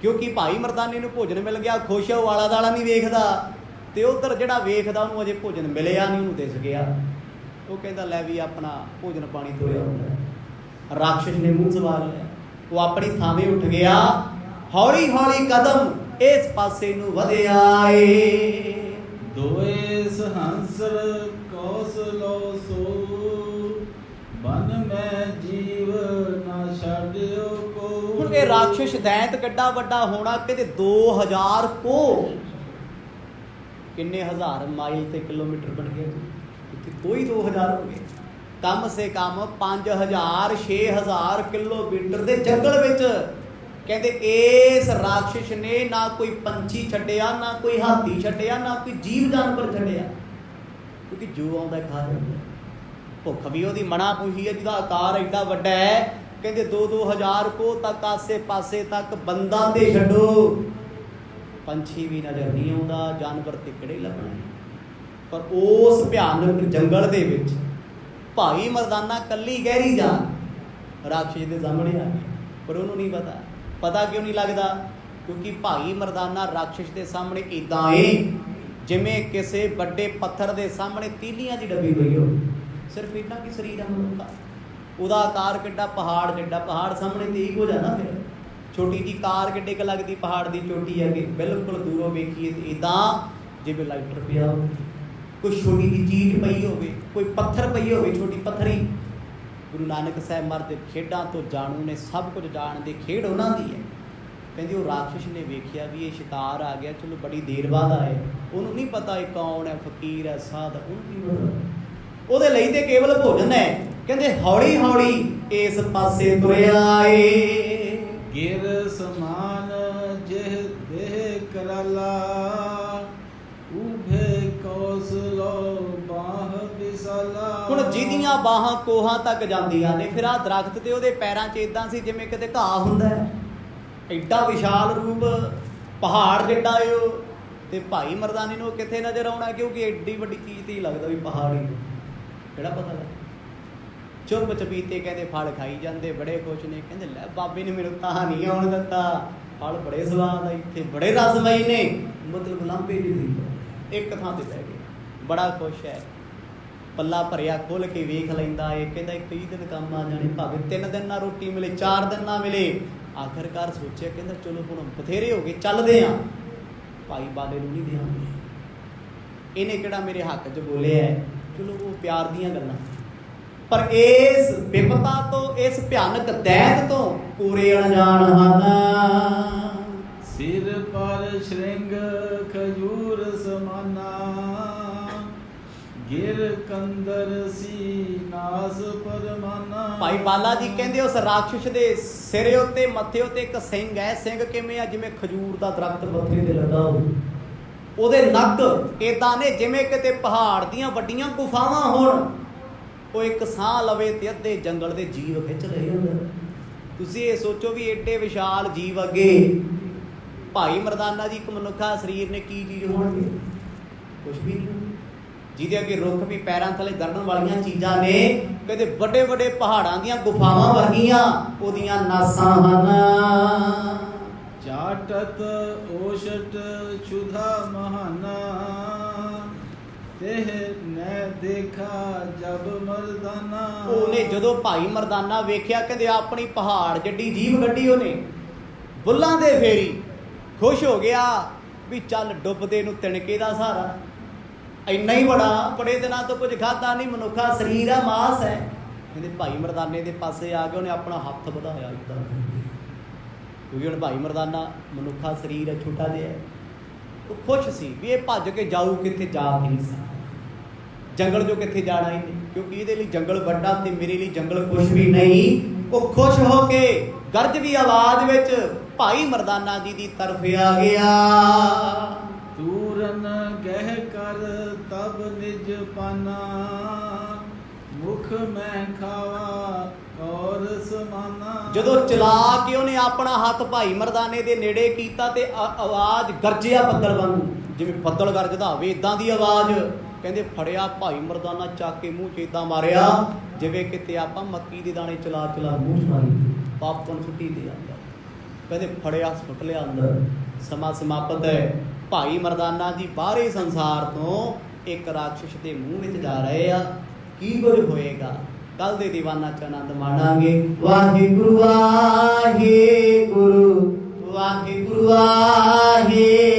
Speaker 1: ਕਿਉਂਕਿ ਭਾਈ ਮਰਦਾਨੇ ਨੂੰ ਭੋਜਨ ਮਿਲ ਗਿਆ, ਖੁਸ਼ ਹੋ, ਆਲਾ ਦਾਲਾ ਨਹੀਂ ਵੇਖਦਾ। ਤੇ ਉਧਰ ਜਿਹੜਾ ਵੇਖਦਾ ਉਹਨੂੰ ਅਜੇ ਭੋਜਨ ਮਿਲਿਆ ਨਹੀਂ, ਉਹਨੂੰ ਦਿਸ ਗਿਆ। ਉਹ ਕਹਿੰਦਾ ਲੈ ਵੀ ਆਪਣਾ ਭੋਜਨ ਪਾਣੀ ਤੋਰਿਆ ਹੁੰਦਾ। ਰਾਖਸ਼ ਨੇ ਮੂੰਹ ਸਵਾਰ ਲਿਆ, ਉਹ ਆਪਣੀ ਥਾਵੇਂ ਉੱਠ ਗਿਆ, ਹੌਲੀ ਹੌਲੀ ਕਦਮ ਇਸ ਪਾਸੇ ਨੂੰ ਵਧਿਆ ਏ।
Speaker 2: ਦੋਏ ਸਹੰਸਰ ਕੌਸਲੋ ਸੋ, ਬਨ ਮੈਂ ਜੀਵ ਨਾ ਛੱਡਿਓ ਕੋ।
Speaker 1: ਹੁਣ ਇਹ ਰਾਖਸ਼ ਦੈਂਤ ਕਿੱਡਾ ਵੱਡਾ ਹੋਣਾ, ਕਹਿੰਦੇ 2000 ਕੋਹ, ਕਿੰਨੇ ਹਜ਼ਾਰ ਮਾਈਲ ਤੇ ਕਿਲੋਮੀਟਰ ਬਣ ਗਏ, ਇੱਥੇ ਕੋਈ 2000 ਹੋ ਗਏ, ਕਮ ਸੇ ਕਮ 5000 6000 ਕਿਲੋਮੀਟਰ ਦੇ ਜੰਗਲ ਵਿੱਚ। ਕਹਿੰਦੇ ਇਸ ਰਾਖਸ਼ ਨੇ ਨਾ ਕੋਈ ਪੰਛੀ ਛੱਡਿਆ, ਨਾ ਕੋਈ ਹਾਥੀ ਛੱਡਿਆ, ਨਾ ਕੋਈ ਜੀਵ ਜਾਨਵਰ ਛੱਡਿਆ, ਕਿਉਂਕਿ ਜੋ ਆਉਂਦਾ ਖਾ ਜਾਂਦਾ। ਭੁੱਖ ਵੀ ਉਹਦੀ ਮਣਾ ਪੁਹੀ ਹੈ, ਜਿਹਦਾ ਆਕਾਰ ਐਡਾ ਵੱਡਾ ਹੈ। ਕਹਿੰਦੇ 2-2000 ਕੋਹ ਤੱਕ ਆਸੇ ਪਾਸੇ ਤੱਕ ਬੰਦਾ ਤੇ ਛੱਡੋ ਪੰਛੀ ਵੀ ਨਜ਼ਰ ਨਹੀਂ ਆਉਂਦਾ, ਜਾਨਵਰ ਤੇ ਕਿਹੜੇ ਲੱਭਣੇ। ਪਰ ਉਸ ਭਿਆਨਕ ਜੰਗਲ ਦੇ ਵਿੱਚ ਭਾਈ ਮਰਦਾਨਾ ਕੱਲੀ ਗਹਿਰੀ ਜਾਨ ਰਾਖਸ਼ ਦੇ ਸਾਹਮਣੇ ਆ ਗਈ, ਪਰ ਉਹਨੂੰ ਨਹੀਂ ਪਤਾ। ਪਤਾ ਕਿਉਂ ਨਹੀਂ ਲੱਗਦਾ? ਕਿਉਂਕਿ ਭਾਈ ਮਰਦਾਨਾ ਰਾਖਸ਼ ਦੇ ਸਾਹਮਣੇ ਇੱਦਾਂ ਏ ਜਿਵੇਂ ਕਿਸੇ ਵੱਡੇ ਪੱਥਰ ਦੇ ਸਾਹਮਣੇ ਤੀਲੀਆਂ ਦੀ ਡੱਬੀ ਪਈ ਹੋਵੇ। ਸਿਰਫ ਇੰਨਾ ਕਿ ਸਰੀਰ ਆ ਮਨੁੱਖ ਦਾ, ਉਹਦਾ ਆਕਾਰ ਕਿੱਡਾ, ਪਹਾੜ ਜਿੱਡਾ। ਪਹਾੜ ਸਾਹਮਣੇ ਤੇ ਹੀ ਹੋ ਜਾਂਦਾ, ਫਿਰ ਛੋਟੀ ਜੀ ਕਾਰ ਕਿੱਡੇ ਕੁ ਲੱਗਦੀ ਪਹਾੜ ਦੀ ਚੋਟੀ ਅੱਗੇ। ਬਿਲਕੁਲ ਦੂਰੋਂ ਵੇਖੀਏ ਤੇ ਇੱਦਾਂ ਜਿਵੇਂ ਲਾਈਟਰ ਪਿਆ ਹੋਵੇ, ਕੋਈ ਛੋਟੀ ਜਿਹੀ ਚੀਜ਼ ਪਈ ਹੋਵੇ, ਕੋਈ ਪੱਥਰ ਪਈ ਹੋਵੇ, ਛੋਟੀ ਪੱਥਰੀ। ਗੁਰੂ ਨਾਨਕ ਸਾਹਿਬ ਮਹਾਰਾਜ ਖੇਡਾਂ ਤੋਂ ਜਾਣੂ ਨੇ, ਸਭ ਕੁਝ ਜਾਣਦੇ, ਖੇਡ ਉਹਨਾਂ ਦੀ ਹੈ। ਕਹਿੰਦੇ ਉਹ ਰਾਖਸ਼ ਨੇ ਵੇਖਿਆ ਵੀ ਇਹ ਸ਼ਿਕਾਰ ਆ ਗਿਆ, ਚਲੋ ਬੜੀ ਦੇਰ ਬਾਅਦ ਆਏ, ਉਹਨੂੰ ਨਹੀਂ ਪਤਾ ਇਹ ਕੌਣ ਹੈ, ਫਕੀਰ ਹੈ, ਸਾਧ, ਉਹਨੂੰ ਕੀ ਪਤਾ। ਉਹਦੇ ਲਈ ਤੇ ਕੇਵਲ ਭੋਜਨ ਹੈ। ਕਹਿੰਦੇ ਹੌਲੀ ਹੌਲੀ ਇਸ ਪਾਸੇ ਤੁਰਿਆ ਏ,
Speaker 2: ਗਿਰ ਸਮਾਨ ਜਿਹ ਦੇਹ ਕਰਾਲਾ, ਉਭੇ ਕੌਸਲੋ ਬਾਹ ਵਿਸਾਲਾ।
Speaker 1: ਹੁਣ ਜਿਹਦੀਆਂ ਬਾਹਾਂ ਕੋਹਾਂ ਤੱਕ ਜਾਂਦੀਆਂ ਨੇ, ਫਿਰ ਆਹ ਦਰਖਤ ਤੇ ਉਹਦੇ ਪੈਰਾਂ 'ਚ ਇਦਾਂ ਸੀ ਜਿਵੇਂ ਕਿਤੇ ਘਾਹ ਹੁੰਦਾ ਹੈ। ਐਡਾ ਵਿਸ਼ਾਲ ਰੂਪ, ਪਹਾੜ ਜਿੱਡਾ ਏ ਉਹ। ਤੇ ਭਾਈ ਮਰਦਾਨੇ ਨੂੰ ਕਿੱਥੇ ਨਜ਼ਰ ਆਉਣਾ, ਕਿਉਂਕਿ ਐਡੀ ਵੱਡੀ ਚੀਜ਼ ਤੇ ਹੀ ਲੱਗਦਾ ਵੀ ਪਹਾੜ ਹੀ ਕਿਹੜਾ ਪਤਾ ਲੱਗ। ਚੁੱਪ ਚਪੀਤੇ ਕਹਿੰਦੇ ਫਲ ਖਾਈ ਜਾਂਦੇ, ਬੜੇ ਖੁਸ਼ ਨੇ। ਕਹਿੰਦੇ ਲੈ ਬਾਬੇ ਨੇ ਮੈਨੂੰ ਤਾਂ ਨਹੀਂ ਆਉਣ ਦਿੱਤਾ, ਫਲ ਬੜੇ ਸਵਾਦ ਆ ਇੱਥੇ, ਬੜੇ ਰਸਮਈ ਨੇ, ਮਤਲਬ ਲਾਂਭੇ ਨਹੀਂ ਦਿੰਦੇ। ਇੱਕ ਥਾਂ ਤੇ ਬਹਿ ਗਏ, ਬੜਾ ਖੁਸ਼ ਹੈ, ਪੱਲਾ ਭਰਿਆ ਖੋਲ ਕੇ ਵੇਖ ਲੈਂਦਾ ਏ। ਕਹਿੰਦਾ 21 ਦਿਨ ਕੰਮ ਆ ਜਾਣੇ, ਭਾਵੇਂ 3 ਦਿਨ ਨਾ ਰੋਟੀ ਮਿਲੇ, 4 ਦਿਨ ਨਾ ਮਿਲੇ। ਆਖਰਕਾਰ ਸੋਚਿਆ, ਕਹਿੰਦਾ ਚਲੋ ਹੁਣ ਬਥੇਰੇ ਹੋ ਗਏ, ਚੱਲਦੇ ਆ, ਭਾਈ ਬਾਲੇ ਨੂੰ ਨਹੀਂ ਦਿਆਂਗੇ, ਇਹਨੇ ਕਿਹੜਾ ਮੇਰੇ ਹੱਕ 'ਚ ਬੋਲਿਆ ਹੈ। ਚਲੋ ਉਹ ਪਿਆਰ ਦੀਆਂ ਗੱਲਾਂ। ਪਰ ਇਸ ਵਿਪਤਾ ਤੋਂ, ਇਸ ਭਿਆਨਕ ਦੈਂਤ ਤੋਂ ਪੂਰੇ ਅਣਜਾਣ ਹਨ।
Speaker 2: ਸਿਰ ਪਰ ਸ਼੍ਰਿੰਗ ਖਜੂਰ ਸਮਾਨਾ, ਗਿਰ ਕੰਦਰ ਸੀ ਨਾਸ ਪਰਮਾਨਾ। ਭਾਈ ਬਾਲਾ ਜੀ ਕਹਿੰਦੇ ਉਸ ਰਾਖਸ਼ ਦੇ ਸਿਰ ਉੱਤੇ, ਮੱਥੇ ਉੱਤੇ ਇੱਕ ਸਿੰਘ ਹੈ। ਸਿੰਘ ਕਿਵੇਂ ਆ? ਜਿਵੇਂ ਖਜੂਰ ਦਾ ਦਰਖਤ ਮੱਥੇ ਤੇ ਲੱਗਾ ਹੋਵੇ। ਉਹਦੇ ਨੱਕ ਏਦਾਂ ਨੇ ਜਿਵੇਂ ਕਿਤੇ ਪਹਾੜ ਦੀਆਂ ਵੱਡੀਆਂ ਗੁਫਾਵਾਂ ਹੋਣ। ਉਹ ਇੱਕ ਸਾਹ ਲਵੇ ਤੇ ਅੱਧੇ ਜੰਗਲ ਦੇ ਜੀਵ ਖਿੱਚ ਲਏ ਹੁੰਦੇ। ਤੁਸੀਂ ਇਹ ਸੋਚੋ ਵੀ ਏਡੇ ਵਿਸ਼ਾਲ ਜੀਵ ਅੱਗੇ ਭਾਈ ਮਰਦਾਨਾ ਜੀ ਇੱਕ ਮਨੁੱਖਾ ਸਰੀਰ ਨੇ ਕੀ ਚੀਜ਼ ਹੋਣਗੇ? ਕੁਛ ਵੀ ਨਹੀਂ। ਜਿਹਦੇ ਅੱਗੇ ਰੁੱਖ ਵੀ ਪੈਰਾਂ ਥੱਲੇ ਗੜਨ ਵਾਲੀਆਂ ਚੀਜ਼ਾਂ ਨੇ। ਕਹਿੰਦੇ ਵੱਡੇ ਵੱਡੇ ਪਹਾੜਾਂ ਦੀਆਂ ਗੁਫਾਵਾਂ ਵਰਗੀਆਂ ਉਹਦੀਆਂ ਨਾਸਾਂ ਹਨ। ਚਾਟਤ ਓਸ਼ਟ ਛੁਧਾ ਮਹਾਨਾ, तेह ने देखा जब मर्दाना। ਉਹਨੇ ਜਦੋਂ ਭਾਈ ਮਰਦਾਨਾ ਵੇਖਿਆ, ਕਹਿੰਦੇ ਆਪਣੀ ਪਹਾੜ ਜੱਡੀ ਜੀਭ ਗੱਡੀ ਉਹਨੇ, ਬੁੱਲਾਂ ਦੇ ਫੇਰੀ, ਖੁਸ਼ ਹੋ ਗਿਆ ਵੀ ਚੱਲ ਡੁੱਬਦੇ ਨੂੰ ਤਿਣਕੇ ਦਾ ਸਹਾਰਾ। ਇੰਨਾ ਹੀ ਬੜਾ, ਬੜੇ ਦਿਨਾਂ ਤੋਂ ਕੁਝ ਖਾਧਾ ਨਹੀਂ, ਮਨੁੱਖਾ ਸਰੀਰ ਆ, ਮਾਸ ਹੈ। ਕਹਿੰਦੇ ਭਾਈ ਮਰਦਾਨੇ ਦੇ ਪਾਸੇ ਆ ਕੇ ਉਹਨੇ ਆਪਣਾ ਹੱਥ ਵਧਾਇਆ ਇੱਦਾਂ, ਕਿਉਂਕਿ ਹੁਣ ਭਾਈ ਮਰਦਾਨਾ ਮਨੁੱਖਾ ਸਰੀਰ ਹੈ, ਛੋਟਾ ਜਿਹਾ। ਉਹ ਖੁਸ਼ ਸੀ ਵੀ ਇਹ ਭੱਜ ਕੇ ਜਾਊ ਕਿੱਥੇ, ਜਾ ਕੇ ਨਹੀਂ ਸਕਦਾ, ਜੰਗਲ ਜੋ ਕਿੱਥੇ ਜਾਣਾ ਹੀ ਨਹੀਂ, ਕਿਉਂਕਿ ਇਹਦੇ ਲਈ ਜੰਗਲ ਵੱਡਾ ਤੇ ਮੇਰੇ ਲਈ ਜੰਗਲ ਕੁਛ ਵੀ ਨਹੀਂ। ਉਹ ਖੁਸ਼ ਹੋ ਕੇ ਗਰਜਵੀਂ ਆਵਾਜ਼ ਵਿੱਚ ਭਾਈ ਮਰਦਾਨਾ ਜੀ ਦੀ ਤਰਫ ਆ ਗਿਆ। ਤੂਰਨ ਗਹਿ ਕਰ ਤਬ ਨਿਜ ਪਾਨਾ, ਮੁਖ ਮੈਂ ਖਾਵਾ ਔਰ ਸਮਾਨਾ। ਜਦੋਂ ਚਲਾ ਕੇ ਉਹਨੇ ਆਪਣਾ ਹੱਥ ਭਾਈ ਮਰਦਾਨੇ ਦੇ ਨੇੜੇ ਕੀਤਾ ਤੇ ਆਵਾਜ਼ ਗਰਜਿਆ ਬੱਦਲ ਵਾਂਗੂ, ਜਿਵੇਂ ਬੱਦਲ ਗਰਜਦਾ ਹੋਵੇ ਇਦਾਂ ਦੀ ਆਵਾਜ਼। ਕਹਿੰਦੇ ਫੜਿਆ ਭਾਈ ਮਰਦਾਨਾ, ਚੱਕ ਕੇ ਮੂੰਹ 'ਚ ਇਦਾਂ ਮਾਰਿਆ ਜਿਵੇਂ ਕਿਤੇ ਆਪਾਂ ਮੱਕੀ ਦੇ ਦਾਣੇ ਚਲਾ ਚਲਾ ਮੂੰਹ 'ਚ ਮਾਰੀ, ਪਾਪਨ ਸੁੱਟੀ ਦੇ ਅੰਦਰ। ਕਹਿੰਦੇ ਫੜਿਆ, ਸੁੱਟ ਲਿਆ ਅੰਦਰ। ਸਮਾਂ ਸਮਾਪਤ ਹੈ। ਭਾਈ ਮਰਦਾਨਾ ਜੀ ਬਾਹਰੇ ਸੰਸਾਰ ਤੋਂ ਇੱਕ ਰਾਖਸ਼ ਦੇ ਮੂੰਹ ਵਿੱਚ ਜਾ ਰਹੇ ਆ। ਕੀ ਕੁਝ ਹੋਏਗਾ ਕੱਲ ਦੇ ਦੀਵਾਨਾਂ 'ਚ ਆਨੰਦ ਮਾਣਾਂਗੇ। ਵਾਹਿਗੁਰੂ ਵਾਹਿਗੁਰੂ ਵਾਹਿਗੁਰੂ ਵਾਹਿਗੁਰੂ।